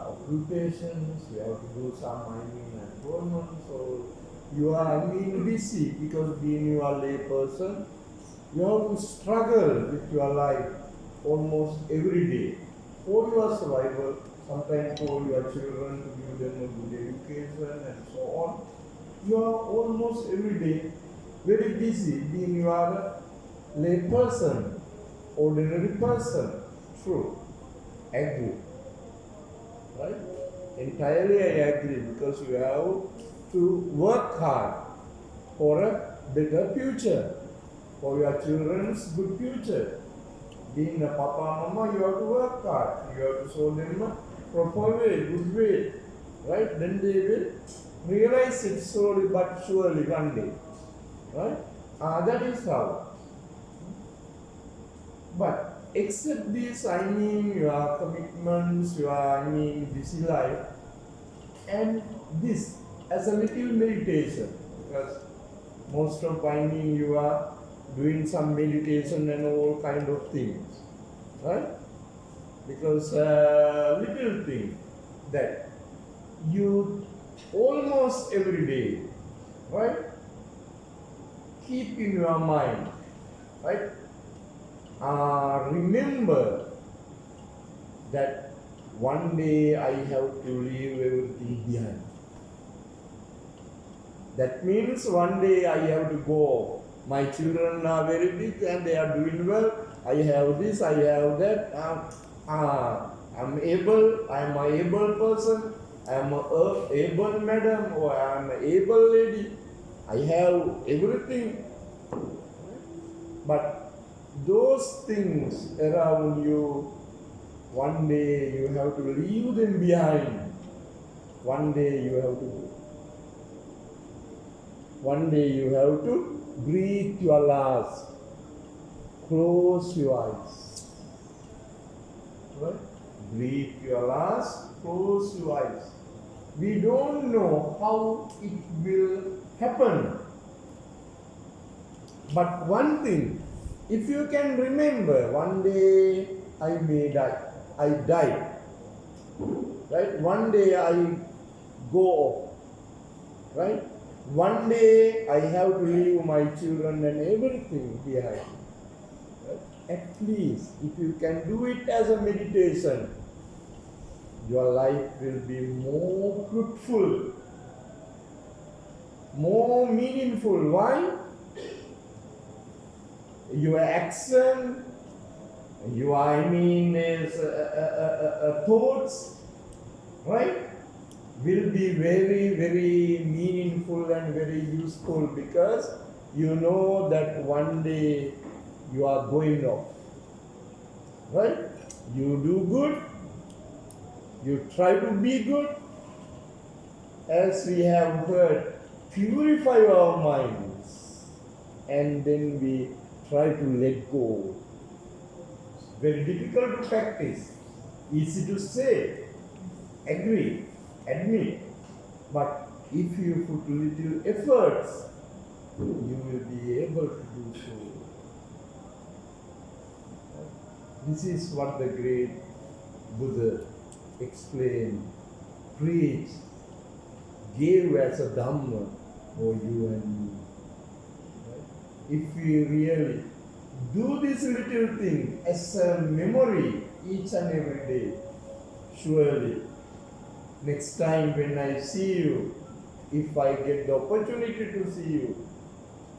occupations, you have to do some employment, so you are busy because being you are lay person, you have to struggle with your life almost every day for your survival, sometimes for your children to give them a good education and so on. You are almost every day very busy being you are a lay person, ordinary person. True, agree, right? Entirely I agree, because you have to work hard for a better future, for your children's good future. Being a papa, mama, you have to work hard. You have to show them a proper way, good way, right? Then they will realize it slowly but surely one day, right? That is how. But except this, your commitments, your busy life, and this, as a little meditation, because most of finding you are doing some meditation and all kind of things, right? Because little thing that you almost every day, right, keep in your mind, right? Remember that one day I have to leave everything behind. That means one day I have to go. My children are very big and they are doing well. I have this, I have that. I'm able, I'm an able person. I'm an able madam or I'm an able lady. I have everything. But those things around you, one day you have to leave them behind. One day you have to breathe your last. Close your eyes. Right? Breathe your last. Close your eyes. We don't know how it will happen. But one thing, if you can remember, one day I may die. I died. Right? One day I go off. Right? One day I have to leave my children and everything behind. Right? At least if you can do it as a meditation, your life will be more fruitful, more meaningful. Why? Your action, thoughts, right, will be very, very meaningful and very useful, because you know that one day you are going off. Right? You do good, you try to be good, as we have heard, purify our minds, and then we try to let go. Very difficult to practice, easy to say, agree, admit, but if you put little efforts, you will be able to do so. This is what the great Buddha explained, preached, gave as a Dhamma for you and me. If we really do this little thing as a memory each and every day, surely next time when I see you, if I get the opportunity to see you,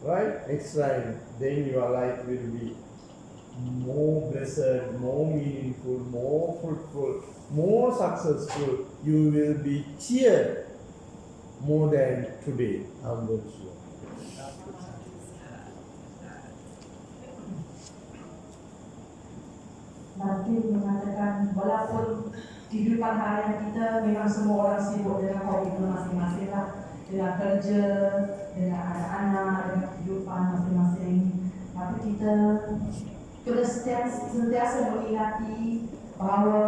right, next time, then your life will be more blessed, more meaningful, more fruitful, more successful. You will be cheered more than today, I'm very sure. Bhante mengatakan walaupun kehidupan harian kita memang semua orang sibuk dengan hobi masing-masing lah, dengan kerja, dengan anak-anak, dengan kehidupan masing-masing, tapi kita kena sentiasa mengingati bahawa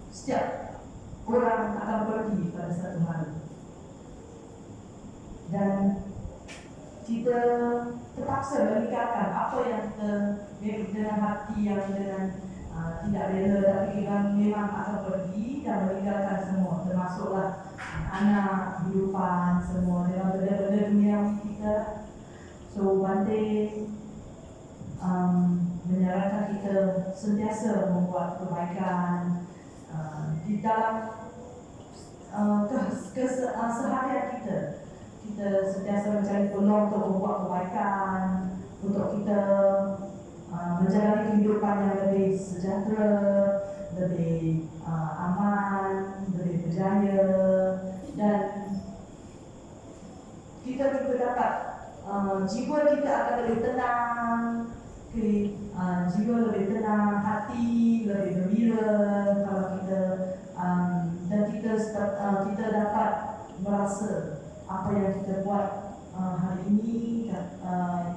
setiap orang akan pergi pada satu hari, dan kita terpaksa meninggalkan apa yang kita dengan hati yang dengan tidak rela, tapi kita memang akan pergi dan meninggalkan semua, termasuklah anak, kehidupan, semua dalam benda-benda duniawi kita. So Bhante menyarankan kita sentiasa membuat kebaikan di dalam keseharian kita. Kita sentiasa mencari peluang untuk membuat kebaikan, untuk kita menjalani kehidupan yang lebih sejahtera, lebih aman, lebih berjaya, dan kita juga dapat jiwa kita akan lebih tenang, jiwa lebih tenang, hati lebih gembira kalau kita dan kita dapat merasa apa yang kita buat hari ini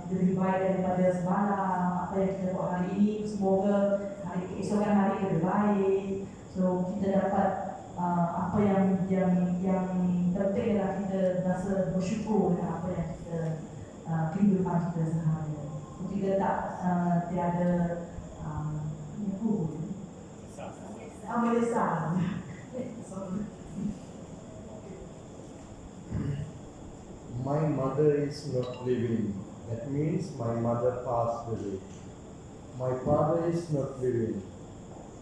lebih baik daripada semalam. Apa yang kita buat hari ini, semoga keesokan hari lebih baik. So kita dapat apa yang penting ialah kita rasa bersyukur dengan apa yang kita kehidupan kita sehari-hari. Kita tak tiada menyesal. My mother is not living. That means my mother passed away. My father is not living.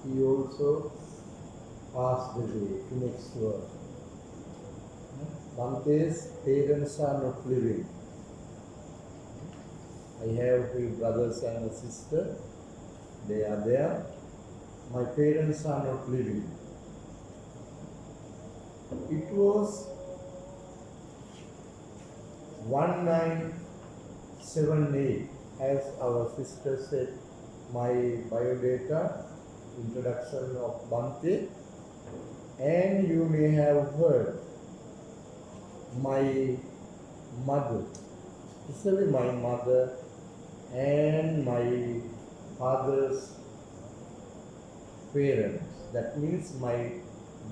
He also passed away to next world. Bhante's parents are not living. I have 3 brothers and a sister. They are there. My parents are not living. It was 1978, as our sister said, my biodata, introduction of Bhante, and you may have heard my mother, especially my mother and my father's parents, that means my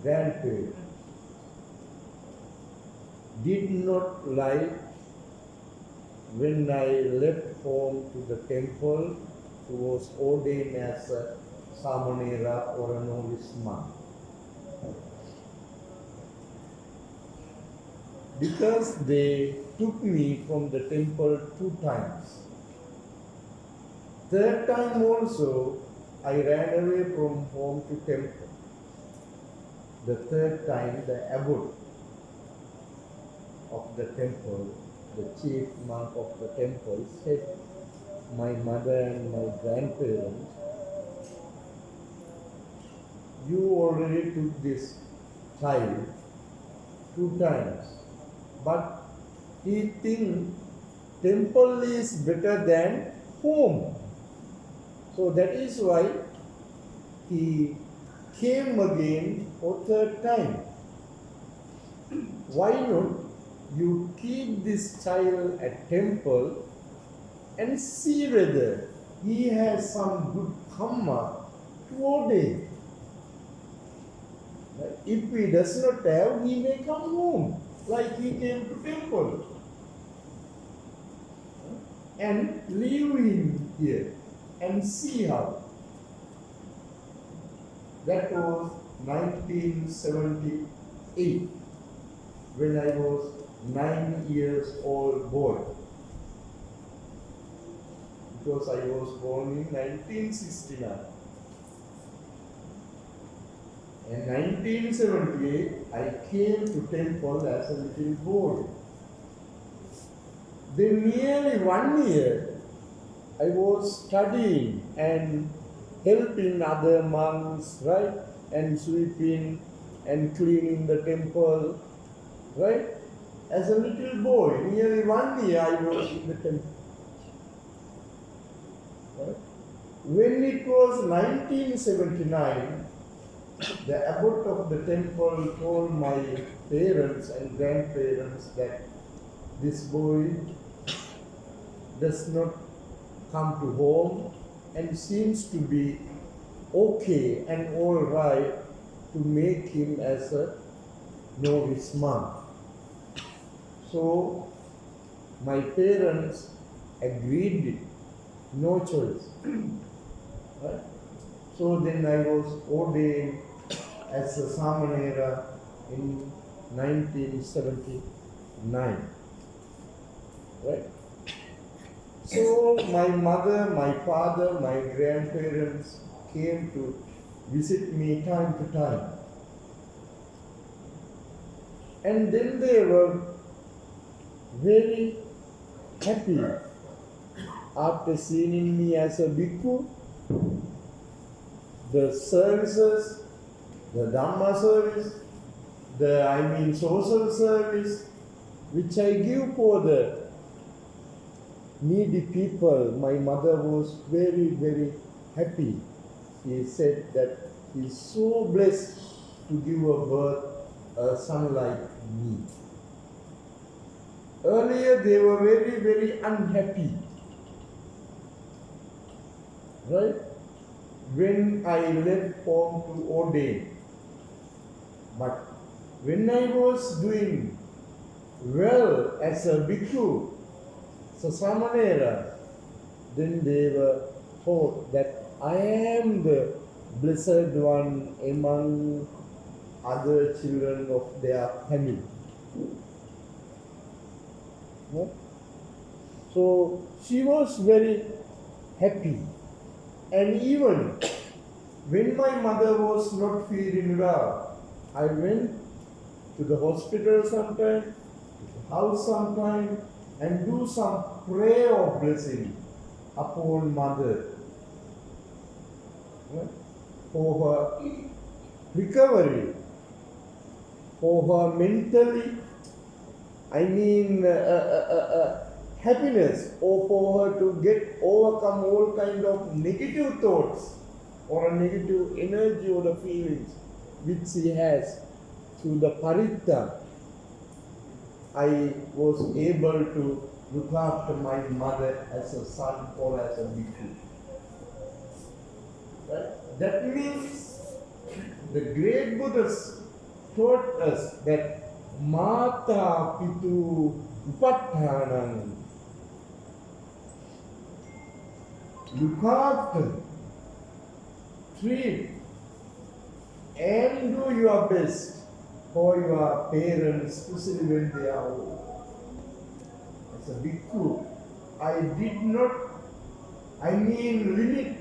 grandparents, did not like when I left home to the temple to was ordained as a Samanera or a novice monk. Because they took me from the temple 2 times. Third time also, I ran away from home to temple. The third time, the abbot of the temple, the chief monk of the temple, said, my mother and my grandparents, you already took this child 2 times, but he thinks temple is better than home. So that is why he came again for 3rd time. Why not you keep this child at temple and see whether he has some good karma to ordain. If he does not have, he may come home like he came to temple and leave him here and see how. That was 1978 when I was 9 years old boy. Because I was born in 1969. In 1978, I came to temple as a little boy. Then nearly 1 year, I was studying and helping other monks, right? And sweeping and cleaning the temple, right? As a little boy, nearly 1 year I was in the temple. Right? When it was 1979, the abbot of the temple told my parents and grandparents that this boy does not come to home and seems to be okay and all right to make him as a novice monk. So my parents agreed, no choice. Right? So then I was ordained as a Samanera in 1979. Right? So my mother, my father, my grandparents came to visit me time to time. And then they were very happy after seeing me as a bhikkhu. The services, the Dhamma service, social service, which I give for the needy people, my mother was very, very happy. She said that she is so blessed to give a birth a son like me. Earlier they were very, very unhappy. Right? When I left home to ordain. But when I was doing well as a bhikkhu, Sasamanera, then they were told that I am the blessed one among other children of their family. No? So she was very happy. And even when my mother was not feeling well, I went to the hospital sometime, to the house sometime, and do some prayer of blessing upon mother, for her recovery, for her mentally, happiness, or for her to overcome all kind of negative thoughts or a negative energy or the feelings which she has through the paritta. I was able to look after my mother as a son or as a bhikkhu. Right? That means the great Buddhas taught us that Mata Pitu Upattanam. Look after, treat, and do your best for your parents, especially when they are old. As a bhikkhu, I did not, limit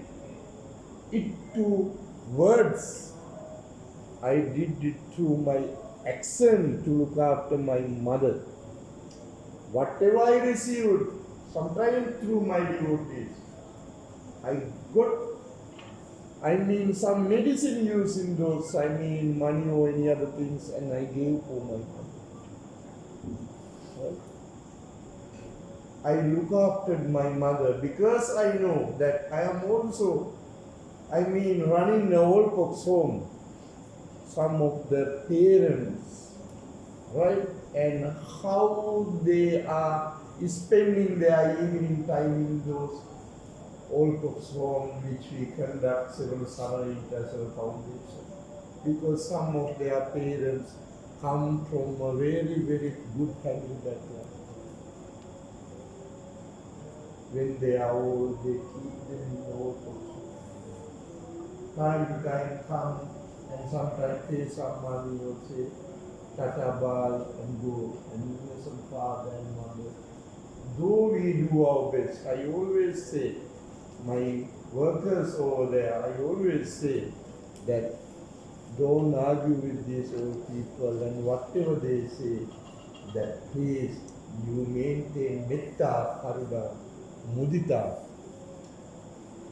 it to words. I did it through my action to look after my mother. Whatever I received, sometimes through my devotees, I got, some medicine using those, money or any other things, and I gave for my mother. Right? I look after my mother because I know that I am also, running the old folks' home. Some of the parents, right, and how they are spending their evening time in those old folks' home, which we conduct several summer international foundations, because some of their parents come from a very, very good family background. When they are old, they keep them in the old folks' home. Time to time come and sometimes pay some money or say, Tata Bal and go and meet some father and mother. Though we do our best, I always say, my workers over there, I always say that don't argue with these old people, and whatever they say, that please you maintain metta, karuna, mudita,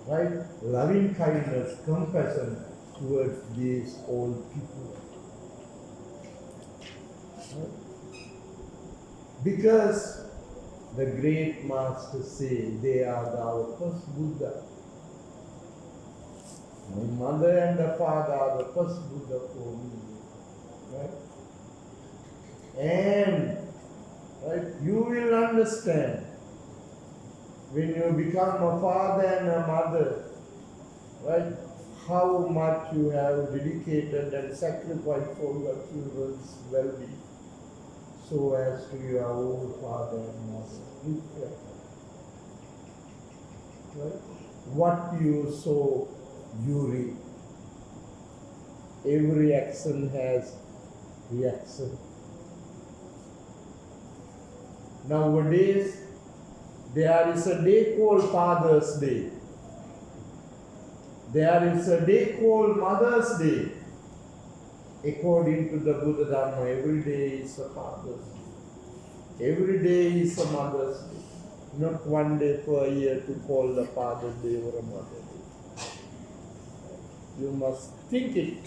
right? Loving kindness, compassion towards these old people. Right? Because the great masters say they are our first Buddha. My mother and the father are the first Buddha for me. Right? And you will understand when you become a father and a mother, right, how much you have dedicated and sacrificed for your children's well-being, so as to your own father and mother. Right? What you sow, you reap. Every action has reaction. Nowadays, there is a day called Father's Day. There is a day called Mother's Day. According to the Buddha Dharma, every day is a Father's Day. Every day is a Mother's Day. Not one day per year to call the Father's Day or a Mother's Day. You must think it.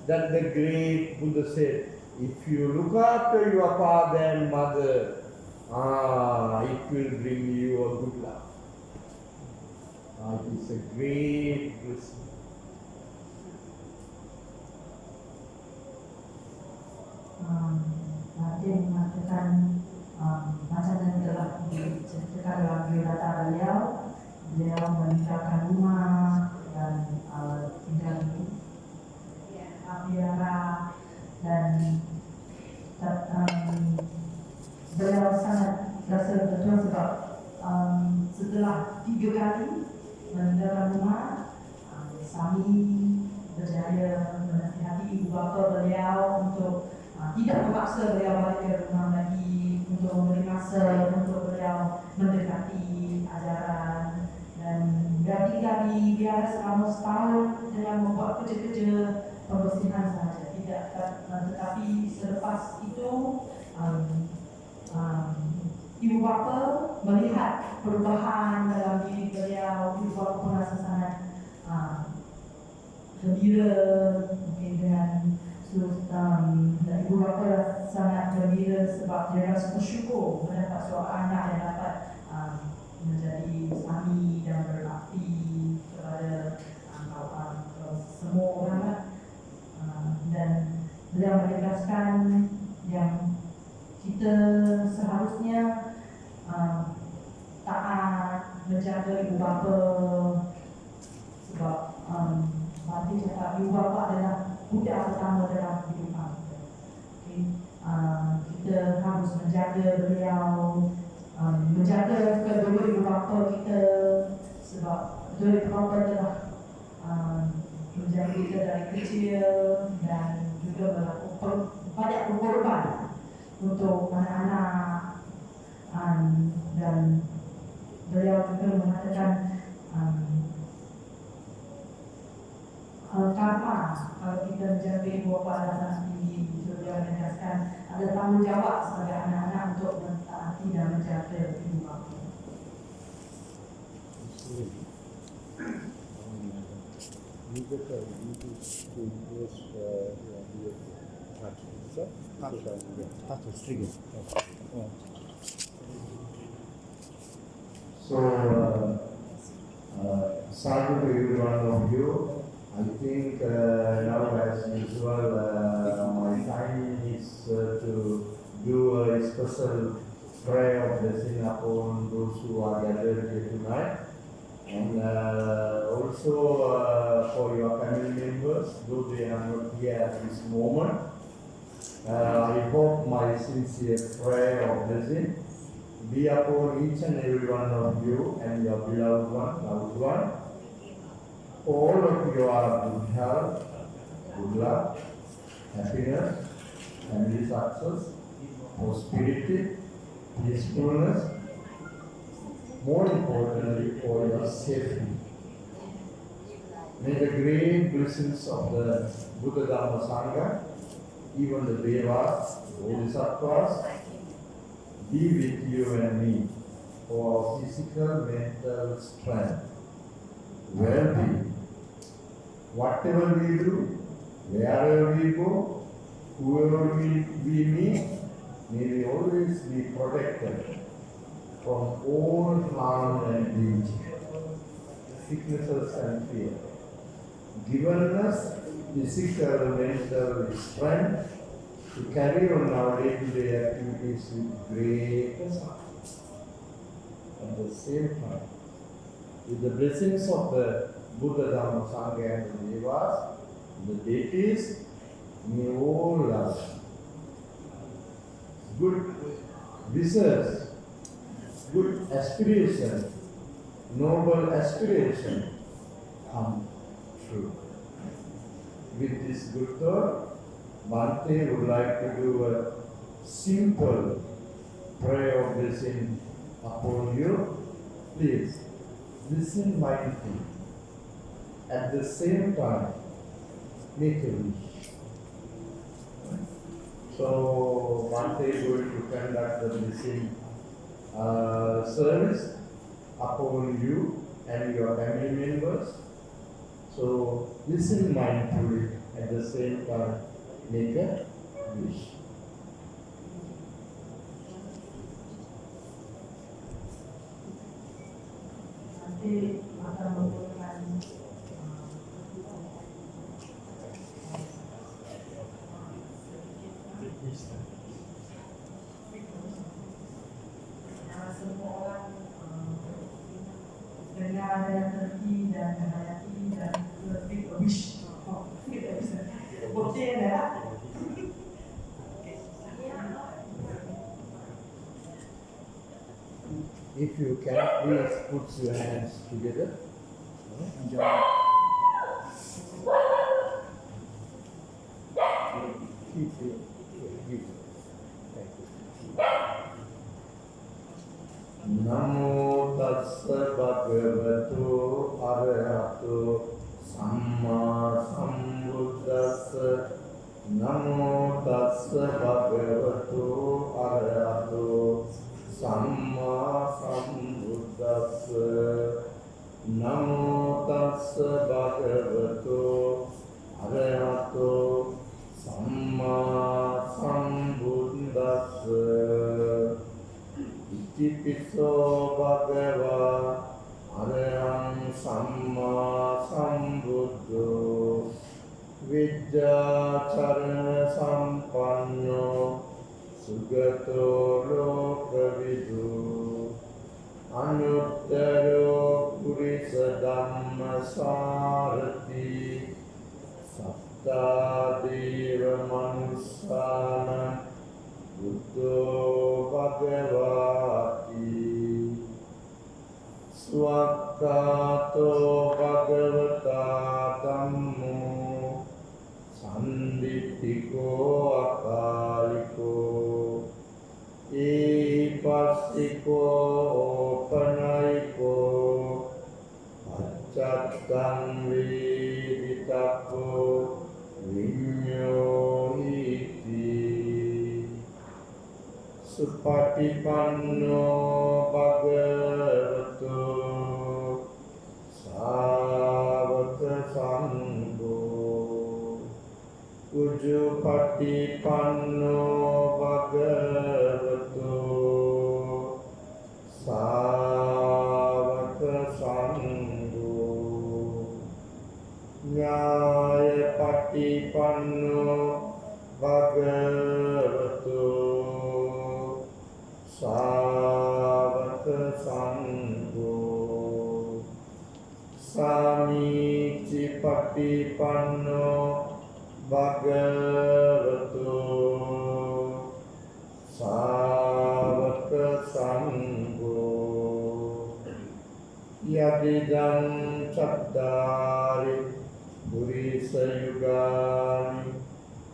That the great Buddha said, if you look after your father and mother, it will bring you a good luck. It is a great blessing. Bhante mengatakan macam yang telah diceritakan dalam biodata beliau meninggalkan rumah dan tinggal di biara dan beliau sangat rasa betul sebab setelah 3 kali meninggalkan rumah, Sami berjaya menasihati ibu bapa beliau untuk tidak memaksa beliau balik ke rumah lagi, untuk memberi masa untuk beliau mendekati ajaran, dan ganti-ganti biar selama setahun dengan membuat kerja-kerja pembersihan sahaja, tetapi selepas itu ibu bapa melihat perubahan dalam diri beliau. Ibu bapa merasa sangat gembira mungkin dengan dan ibu bapa sangat gembira sebab dia rasa bersyukur mendapat seorang anak yang dapat menjadi suami dan berbakti kepada semua orang, dan beliau menegaskan yang kita seharusnya taat menjaga ibu bapa sebab Bhante cakap ibu bapa adalah budak pertama dalam kehidupan kita. Okay. Kita harus menjaga beliau, menjaga kedua ibu bapa kita sebab kedua ibu bapa adalah menjaga kita dari kecil dan juga melakukan banyak pengorban untuk anak-anak, dan beliau juga mengatakan karma kalau kita menjaga ibu bapa adalah sangat tinggi. Beliau menegaskan ada tanggungjawab sebagai anak-anak untuk mentaati dan menjaga ibu bapa. So, sadhu to every one of you. I think now, as usual, my time is to do a special prayer of blessing upon those who are gathered here tonight, and also for your family members, though they are not here at this moment. I hope my sincere prayer of blessing be upon each and every one of you and your beloved one, loved one. All of you are good health, good luck, happiness, family success, prosperity, peacefulness, more importantly for your safety. May the great blessings of the Buddha Dhamma Sangha, even the Devas, Bodhisattvas, be with you and me for physical, mental strength, well-being. Whatever we do, wherever we go, whoever we meet, may we always be protected from all harm and danger, sicknesses and fear. Given us physical, mental strength to carry on our day-to-day activities with great success. At the same time, with the blessings of the Buddha, Dhamma, Sangha and the Devas, the deities, may all us good wishes, good aspiration, noble aspiration come true. With this good thought, Bhante would like to do a simple prayer of blessing upon you. Please listen mindfully. At the same time, make a wish. So, Bhante is going to conduct the blessing service upon you and your family members. So, listen mindfully. At the same time, make a wish. Nanti akan memberikan semua orang dengar dan terti dan menghayati dan lebih wish. Okey dah. If you can, please put your hands together. Keep it. Thank you. Namo tassa bhagavato arahato samma sambuddhassa. Namo tassa bhagavato arahato samma sambuddhassa. Namo tassa bhagavato arahato samma sambuddhassa. Itipiso bhagava araham samma sambuddho Vidyacharana sampanno sugato lokavidu anuttaro purisa dhamma sarati sattadeva manusana buddho bhagavati swakkato bhagavata dhammo sanditthiko akaliko epassiko opanayiko accattang veditako vinyoti supatipanno bhagavato sāvaka sangho Ujupatipanno bhagavato sāvaka sangho Nyāyapatipanno bhagavato sāvaka sangho Samicipatipanno bhagavato sāvaka sangho Yadidam cattari purisa yugani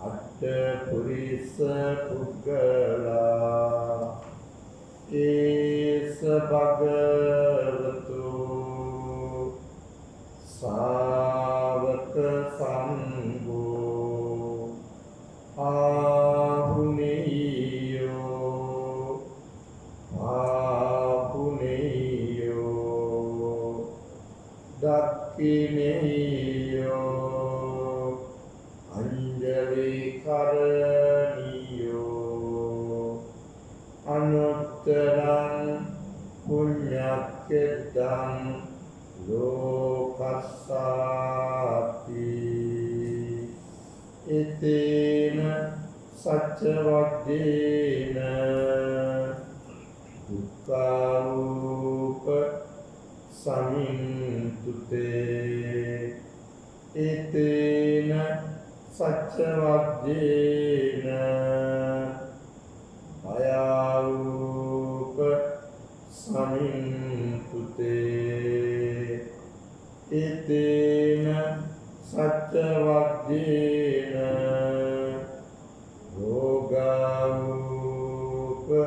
atta purisa puggala esa bhagavato sāvaka sangho Ahuneyo Ahuneyo Dakkineyo Anjali karaniyo Anuttarang punyakkedang Lokassati Etena saccavaddena dukkharupa samintute Etena saccavaddena bhayarupa samintute Etena saccavaddena rogarupa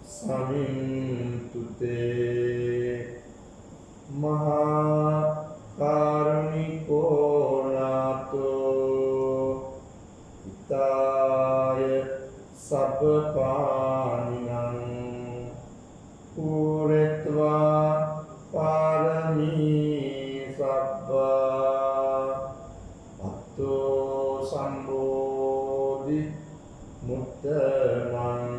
samintute maha karuniko nato hitaya sabbapaninam puretva parami sabba atto sambodhi muttaman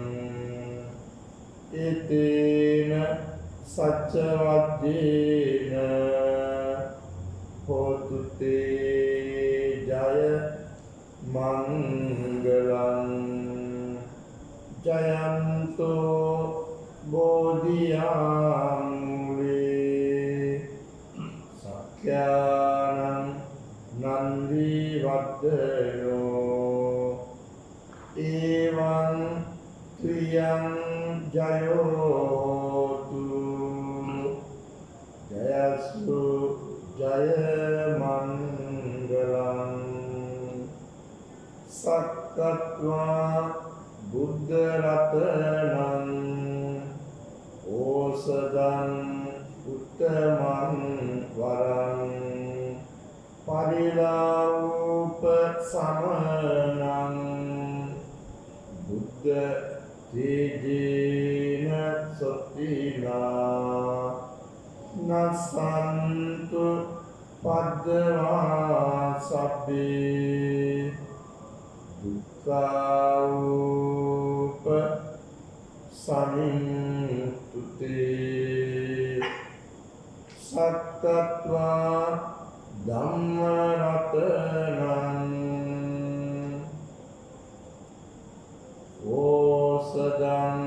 etena saccavaddena hotu te jaya mangalam jayanto bodhiyamule sakyanam nandi vaddano evan triyam jayotu Jayasu Jaya Mangalam Sakkatva Buddha Ratanam Osadam Uttaman Varam Parilavupa Samanam Buddha Tejina Satina Nasantu Padva Sabbi Dukkaupa Samintute Sattva Dhammaratanam Osadam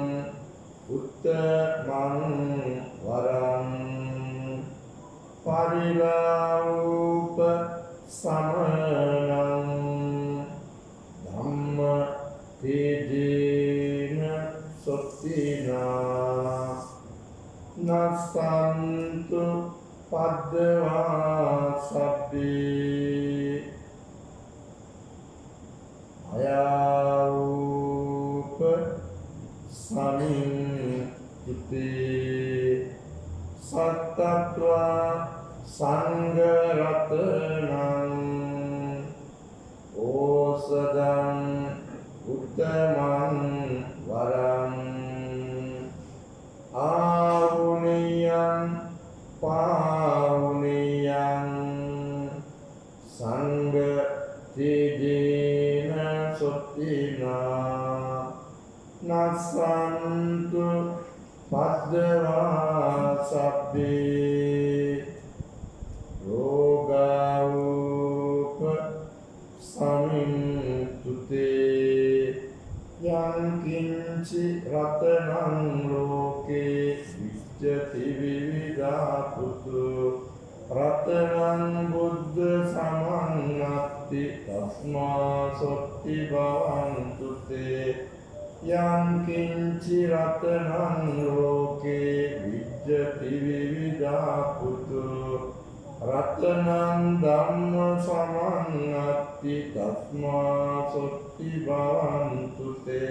Uttaman Varam Parilavupa Samanam Dhamma Tejina Satina Nasantu Padva Sabbi Ayarupa Samintute Sattva Sangaratanam Osadam Uttaman Varam Avuniyam Pavuniyam Sangha Tejena Sottina Nasantu Padva Sabbi Rogaupa Samintute Yankinci Ratanam Loke Vijjati Vividaputu Ratanam Buddha Samannati Tasma Sotti Bhavantute Yankinci Ratanam Loke Vijjati Vividaputu Ratanam Dhamma Samannati Tasma Sotti Bhavantute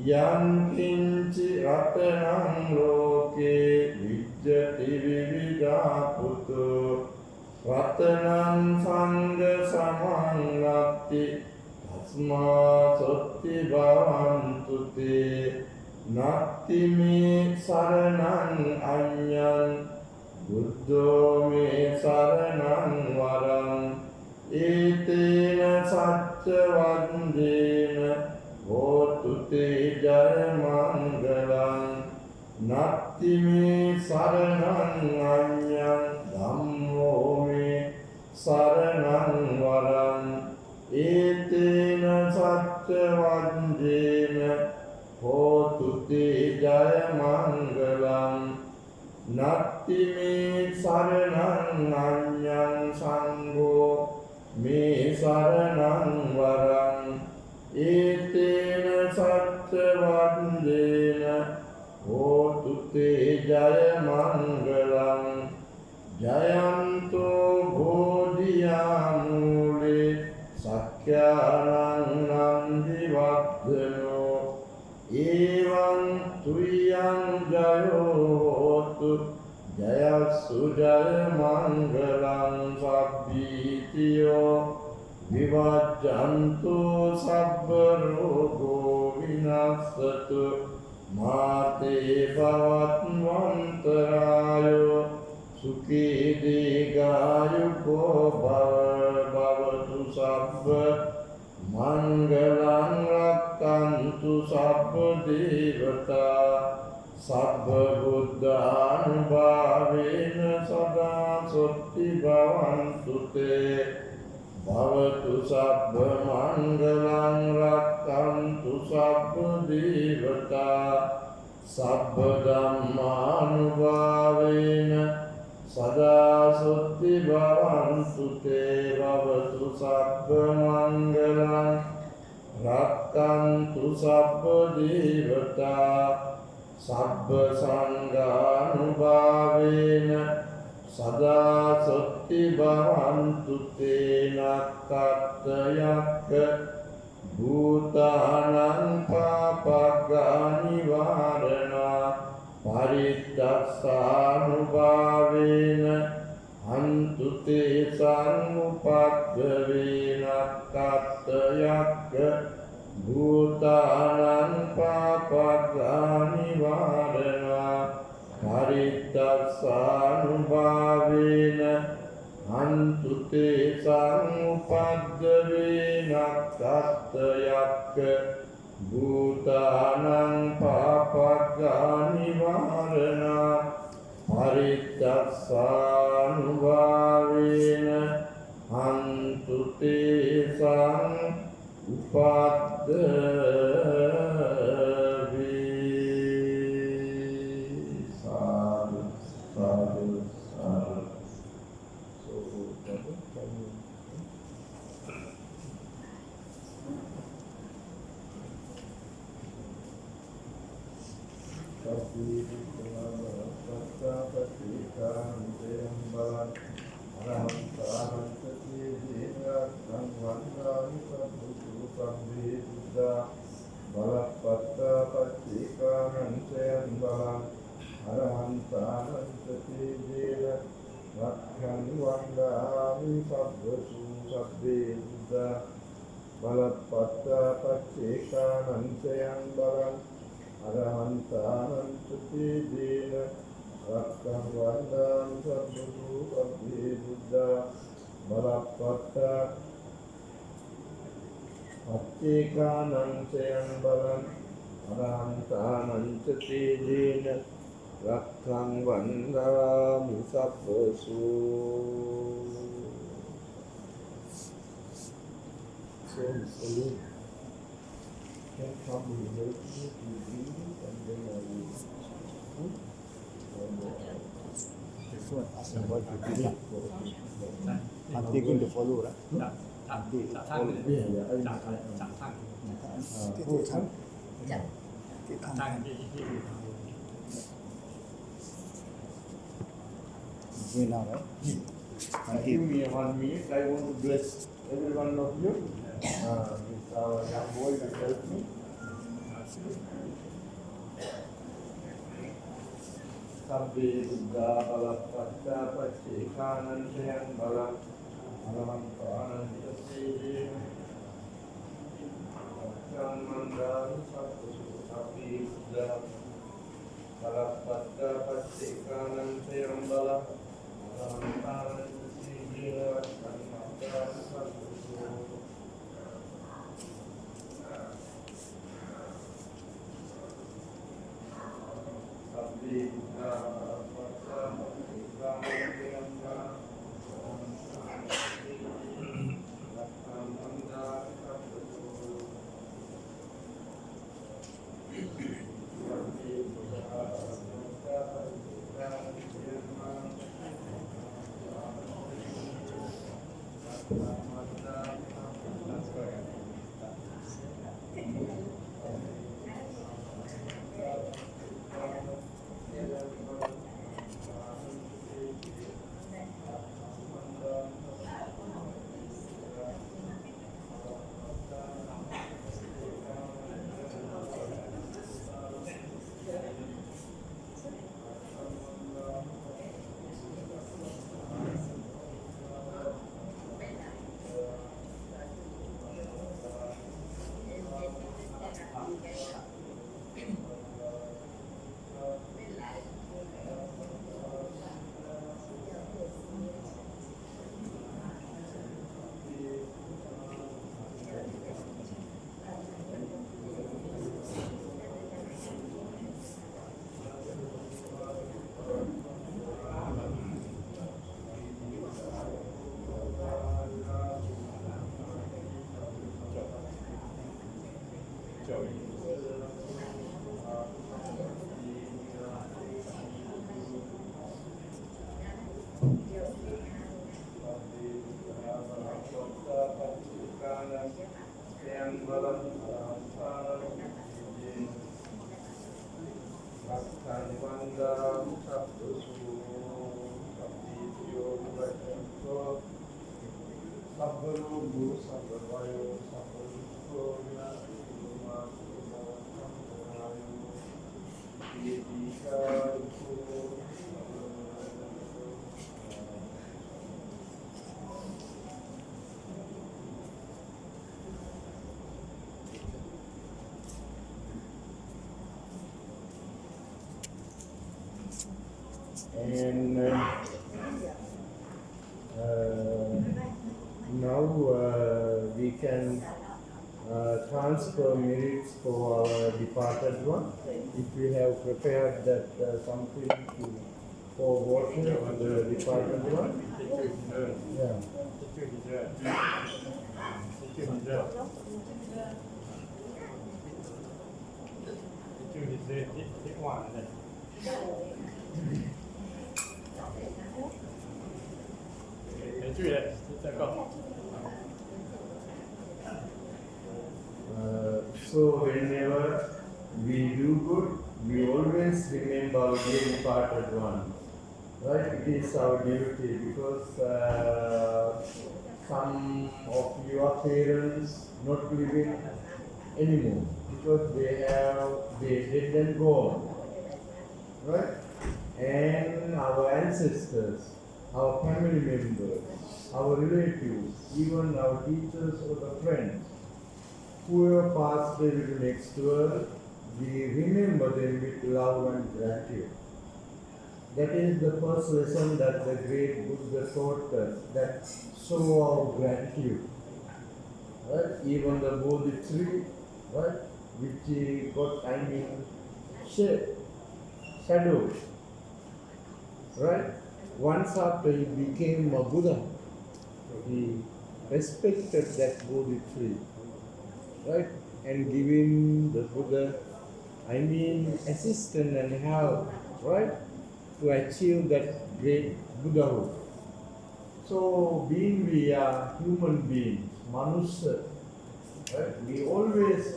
Yankinci Ratanam Loke Vijjati Vividaputu Ratanam Sangha Samannati Tasma Sotti Bhavantute Natti me Saranam Anyan Buddho me Saranam Varam Etena Satya Vandena Hotu te Jaya Mangalam Natti me Saranam Anyan Dhammo me Saranam Varam Etena Satya Vandena Hotu te Jaya Mangalam Natti me Saranam Anyan Sangho me Saranam Varam Etena Satya Vandena Hotu te Jaya Mangalam Jayanto Bodhiyamule Sakkyanam Nandi Vaddhano Evam Tuyam Jayo Hotu Jayasu Jaya Mangalam Sabbitiyo Vivajjantu Sabba Rogo Vinassatu Mate Bhavatmantarayo Sukhi Digayuko Bhavatu Sabba Mangalam Rakkantu Sabba Devata Sabba Buddhanubhavena Sada Sotti Bhavantu Te Bhavatu Sabba Mangalam Rakkantu Sabba Devata Sabba Dhammanubhavena Sada Sotti Bhavantu Te Bhavatu Sabba Mangalam Rakkantu Sabba Devata Sabba Sanghanubhavena Sada Sotti Bhavantu Tena Kattayakka Bhutanang Papagani Varana Parittassanubhavena Hantu Te Sangupadhavena Kattayakka Bhutanang Papagani Varana Parittassanubhavena Hantu Te Sangupadhavena Kattayakka Bhutanang Papagani Varana Parittassanubhavena Hantu Te Sangupadhavena Sadhu, sadhu, sadhu. So, can you Rakkang vandami sabbasu. So slowly can come with me to breathe and then I will This one, what you did. Bhante going to follow, right? Bhante follow. Who is now, right? Give me 1 minute. I want to bless every one of you. With our young boy will help me. Sabbe Buddha Balapatta Pachikanantayan Balam Aramantanantasede Mandan Sabbe Buddha Balapatta Pachikanantayan Balam Aramantanantasede Mandan Sabbe Pandang Sabdosu Sabdityo Bhajanto Sabbarubu Sabbabayo Sabbaruko Vinasuma Sumarayu Yedika Uko and now we can transfer merits for our departed one. If we have prepared that something for water on the departed one. Yeah. So whenever we do good, we always remember our dear departed one. Right? It is our duty because some of your parents not living anymore because they dead and gone. Right? And our ancestors, our family members, our relatives, even our teachers or the friends, whoever passed away to next world, we remember them with love and gratitude. That is the first lesson that the great Buddha taught us, that show our gratitude. Right? Even the Bodhi tree, right, which got, shadow. Right? Once after he became a Buddha, he respected that Bodhi tree. Right? And giving the Buddha, assistance and help, right? To achieve that great Buddhahood. So, being we are human beings, Manusya, right? We always,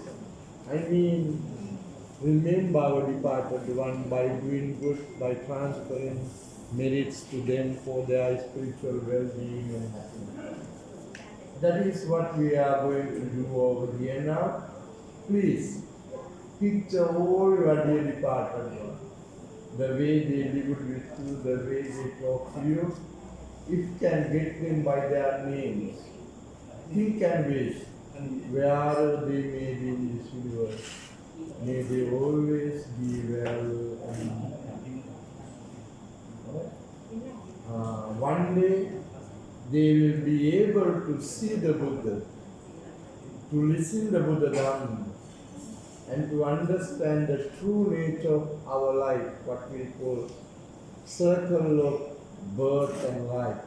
remember our departed one by doing good, by transferring merits to them for their spiritual well-being and happiness. That is what we are going to do over here now. Please, picture all your dear departed one. The way they lived with you, the way they talk to you. If you can get them by their names, think and wish, wherever they may be in this universe, may they always be well and happy. One day, they will be able to see the Buddha, to listen the Buddha Dhamma, and to understand the true nature of our life, what we call circle of birth and life.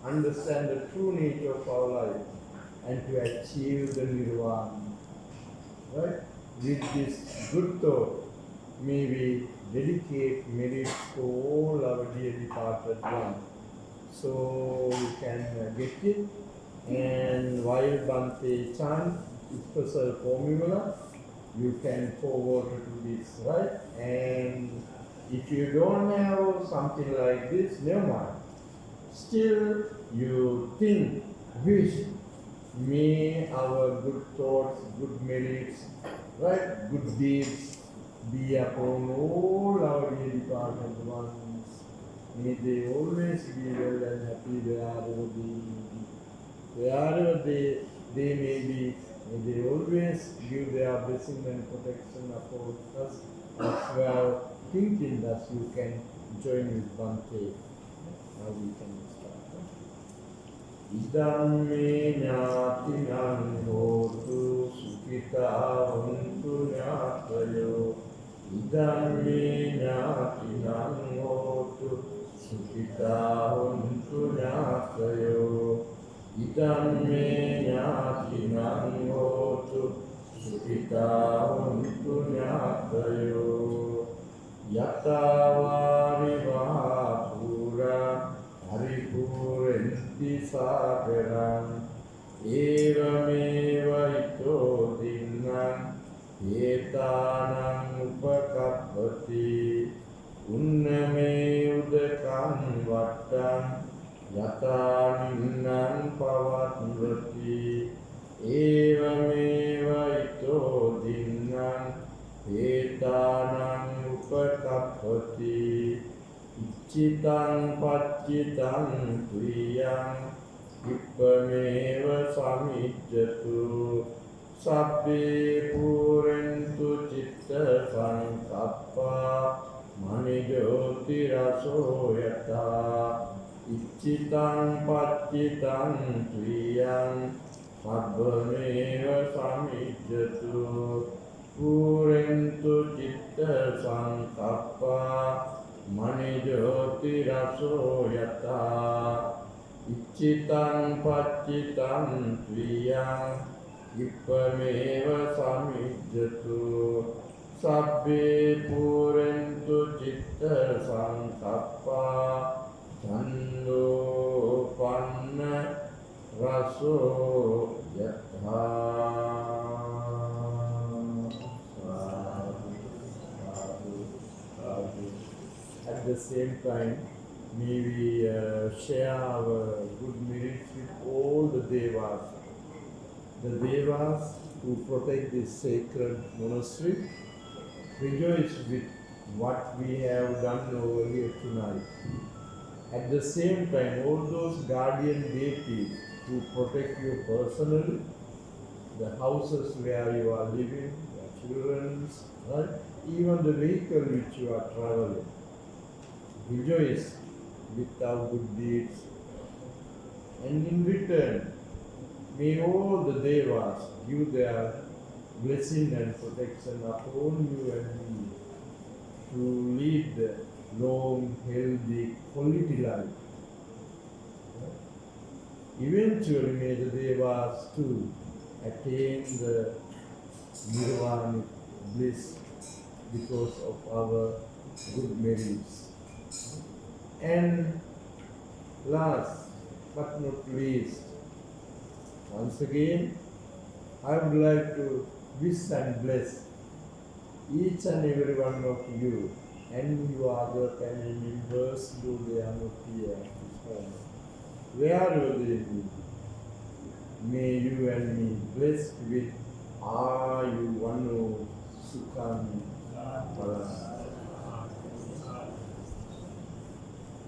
Understand the true nature of our life and to achieve the nirvana. Right? With this good thought, may we dedicate merits to all our dear departed ones. So you can get it, and while Bhante chant special formula, you can forward to this, right? And if you don't have something like this, never mind. Still, you think, wish, may our good thoughts, good merits, right, good deeds be upon all our dear departed ones. May they always be well and happy wherever they may be. May they always give their blessing and protection upon us as well. Thinking that you can join with Bhante. Now we can start. Idam me ñātinam hotu sukhita huntu ñātayo. Idam me ñātinam hotu sukhita huntu ñātayo. Idam me ñātinam hotu sukhita huntu ñātayo. Yata vivāpura haripurenti sāgaram evameva ito dinnam etānam upakappa kappati unname udakan vattan yata ninnan pavatvrati evameva ito dinnan etanam upakappati iccitang paccitang tuyang ippameva samijjatu sabbe purentu citta sankappa manijoti raso yata iccitang paccitang tuyang sabbameva samijjatu purentu citta sankappa manijoti raso yata iccitang paccitang tuyang ippameva samijjatu sabbe purentu citta sankappa cando panna raso yatha. At the same time, may we share our good merits with all the Devas. The Devas who protect this sacred monastery rejoice with what we have done over here tonight. At the same time, all those guardian deities who protect you personally, the houses where you are living, your children's, right? Even the vehicle which you are traveling, rejoice with our good deeds. And in return, may all the Devas give their blessing and protection upon you and me to lead the long, healthy, quality life. Eventually, may the Devas too attain the nirvanic bliss because of our good merits. And last but not least, once again, I would like to wish and bless each and every one of you and your other family members, though they are not here this morning. Wherever they be, may you and me blessed with Ayu Vanu Sukham Palas.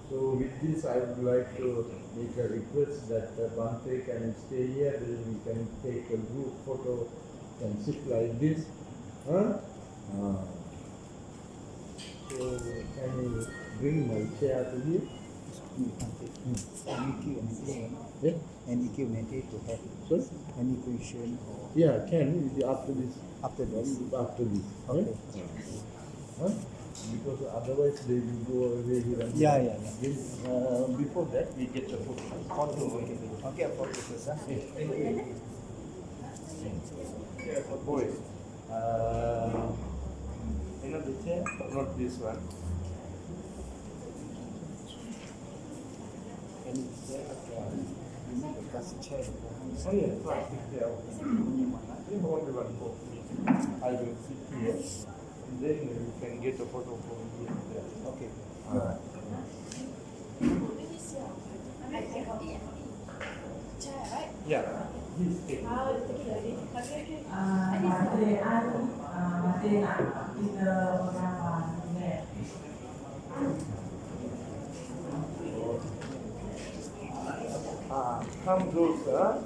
So with this, I would like to make a request that Bhante can stay here, then we can take a group photo, can sit like this. Huh? So can you bring my chair to here? Yeah? Any Q&A to have? Sorry? Any question? Yeah, can after this. After this? After this. Okay. Huh? Because otherwise they will go away here. Yeah. Before that, we get the photo. Okay, a photo first, huh? Yeah, boys. Another chair, not this one. Any chair? Chair. Oh yeah, plastic chair. Only one for me. I will sit here. And then you can get a photo from here. Okay. Alright. Yeah. Please take. Bhante nak kita berapa ni? Come closer.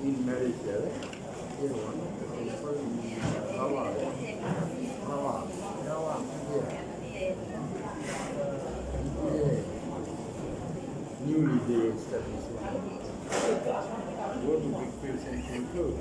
In Malaysia, newly they established what would be fields and include.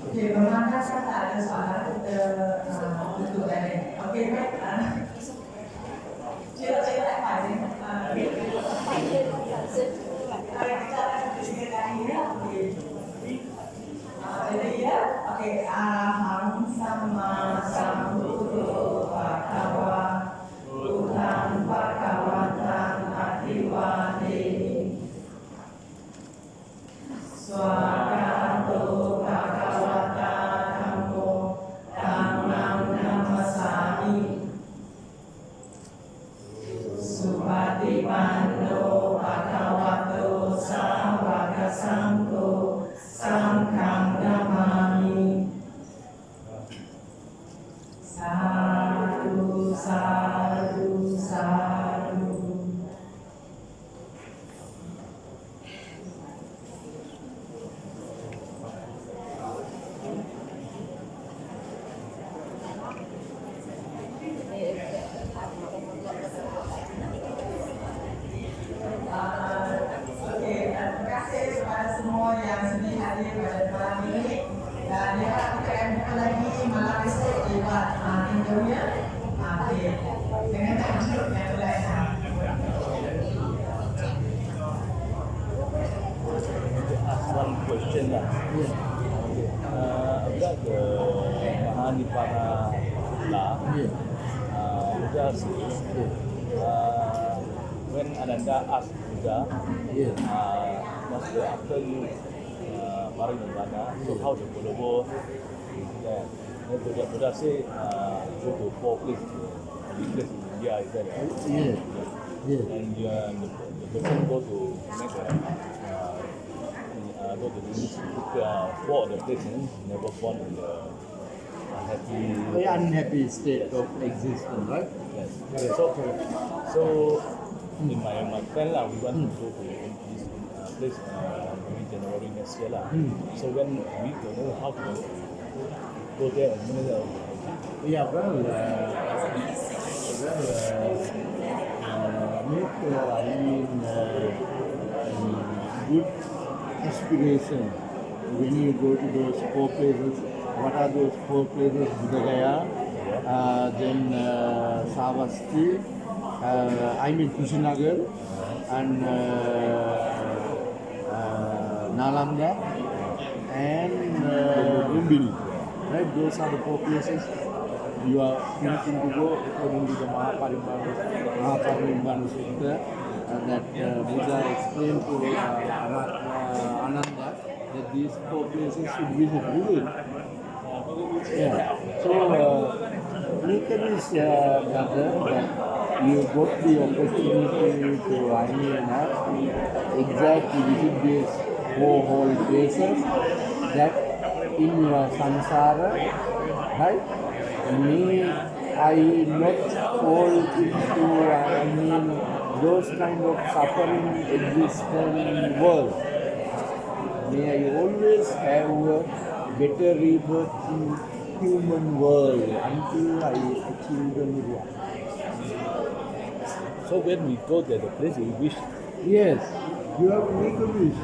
Oke, bermakna kan ada soalan untuk dari. Oke, baik. Cek apa ini? Jadi ya, oke. Aham sama sambuddho bhagava Tuhan bhagawatan adiwadeni Swagato bhagavata dhammo dhammam namasami Supatipanno bhagavato sawaka sangho Sangham namami Sadhu, sadhu, sadhu terima kasih kepada semua yang sudah hadir pada malam ini dan kita akan jumpa lagi malam esok di Wat Indonesia. Dengan tajuk yang lain. Ask one question lah. About the Mahanipana law, Buddha says, when Ananda asked Buddha, after you Marinivana, so how the follower is there? Then Buddha say, go to 4 places, big place in India, is that right? And the person go to make go to this 4 of the places, never found in the Unhappy state of existence, right? Yes. So in my plan lah, we want to go to this place maybe January next year lah. So when we don't know how to go there, Yeah, well, good aspiration when you go to those 4 places. What are those 4 places? Buddhagaya, then Savasti, Kushinagar, and Nalanda, and Lumbini. Right? Those are the 4 places you are thinking to go according to the Mahaparinibbana Sutta that Buddha explained to Ananda that these 4 places should visit. Yeah. So, make a wish, brother, that you got the opportunity to exactly visit these 4 whole places that in your samsara, right? May I not fall into, those kind of suffering existing world. May I always have a better rebirth in human world until I achieve the nirvana. so when we go there, the place we wish. Yes, you have to make a wish.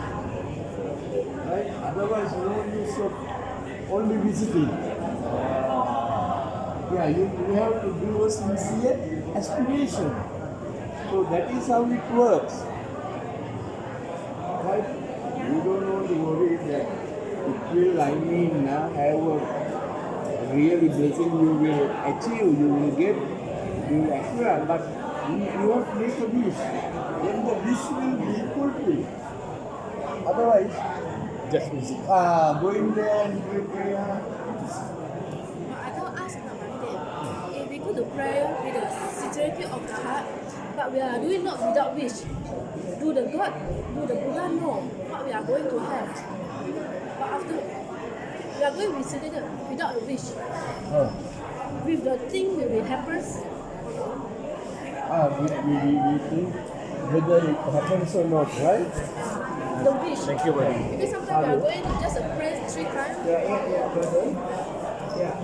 Right? Otherwise, no use of only visiting. Yeah, you have to do a sincere aspiration. So that is how it works. Right? You don't want to worry that it will, have a really blessing you will achieve, you will get, you will acquire, but you have to make a wish. Then the wish will be fulfilled. Otherwise, Just visit. Going there and doing prayer. I don't ask Bhante. If we go to prayer with the sincerity of the heart, but we are doing not without wish. Do the God, do the Buddha know what we are going to have. But after we are going to without a wish. With the thing will be happens. We think whether it happens or not, right? The wish. Thank you, buddy. Because sometimes we are going to just pray 3 times. Brother. Yeah.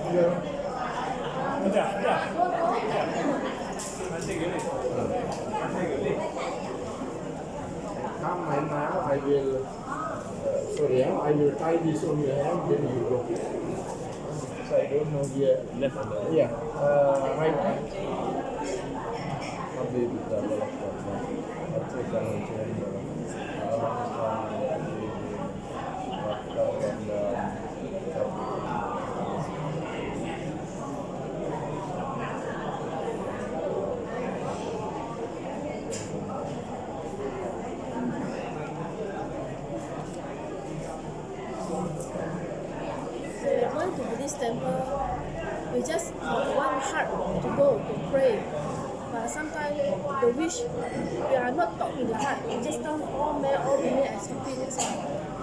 Come and now I will, I will tie this on your hand, then you go. So I don't know here. Left and right. Yeah, right hand. Sambil kita melakukan temple, we just have one heart to go to pray. But sometimes the wish, we are not talking in the heart. We just tell all men, all women as happy as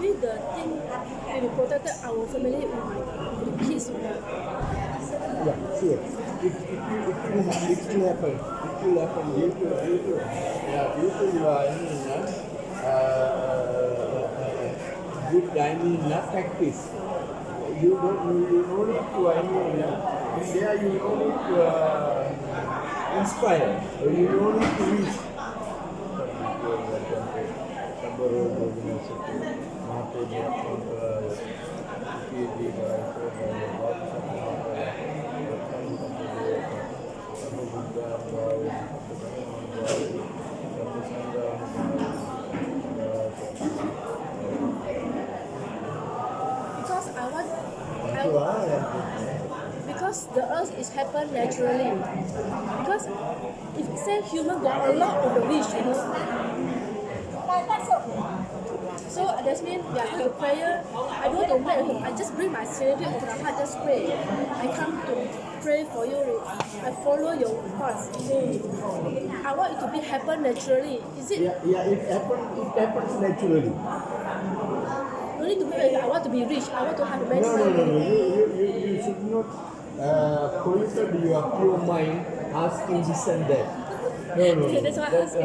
with the thing, we will protect our family with the kids. Yeah, sure. It will happen. It will happen. Due to your good practice. You don't need to in there you don't need to inspire, or you don't need to reach. Because the earth is happen naturally. Because if say human got a lot of the wish, so that means we are in prayer. I don't want to make him. I just bring my sincerity of the heart, just pray. I come to pray for you. I follow your path. I want it to be happen naturally. Is it? Yeah, it happens naturally. No need to make. I want to be rich. I want to have many No. You should not pollute your pure mind asking this and that. No. That's why I ask.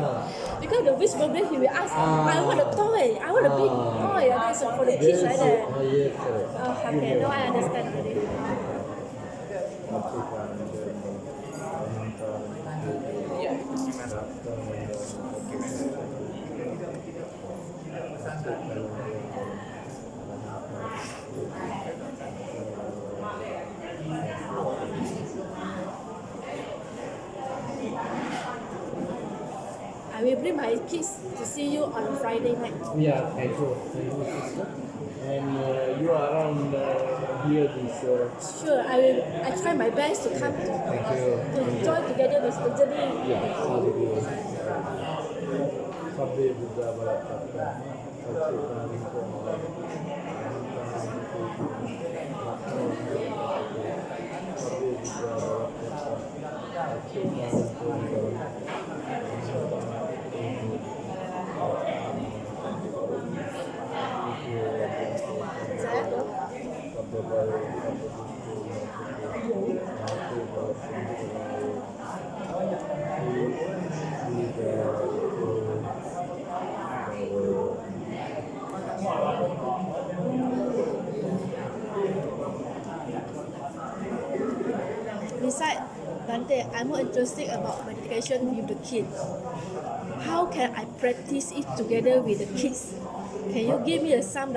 Because the wish birthday, he will ask, I want a toy. I want a big toy. That's for the kids like that. Yes, correct. Okay, now I understand already. I will bring my kids to see you on Friday night. Yeah, thank you, sister. And you are around here this. Sure, I try my best to come to join together with the journey. Yeah, Sabbe Buddha Barakata. Besides, Bhante, I'm more interested about meditation with the kids. How can I practice it together with the kids? Can you give me some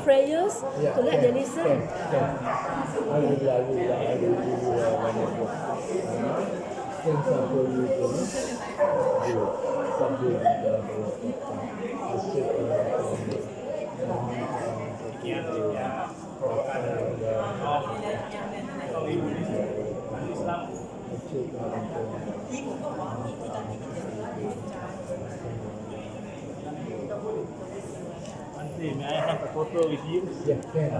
prayers to let them listen? I will give you one of May I have a photo with you? Yeah, can.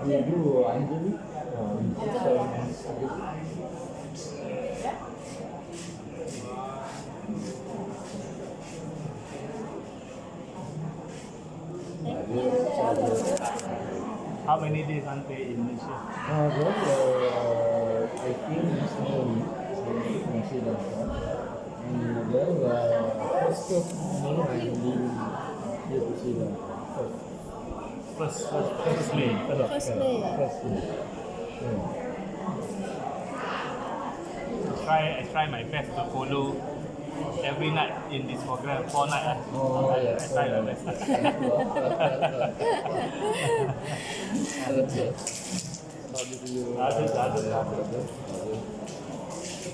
You do Anjali? How many days Bhante in Malaysia? I came recently from Sri Lanka, and first of May I'm leaving here to Sri Lanka. First May. First May. First May. Yeah. I try my best to follow every night in this program, 4 nights. I try my best. Okay. Sadhu.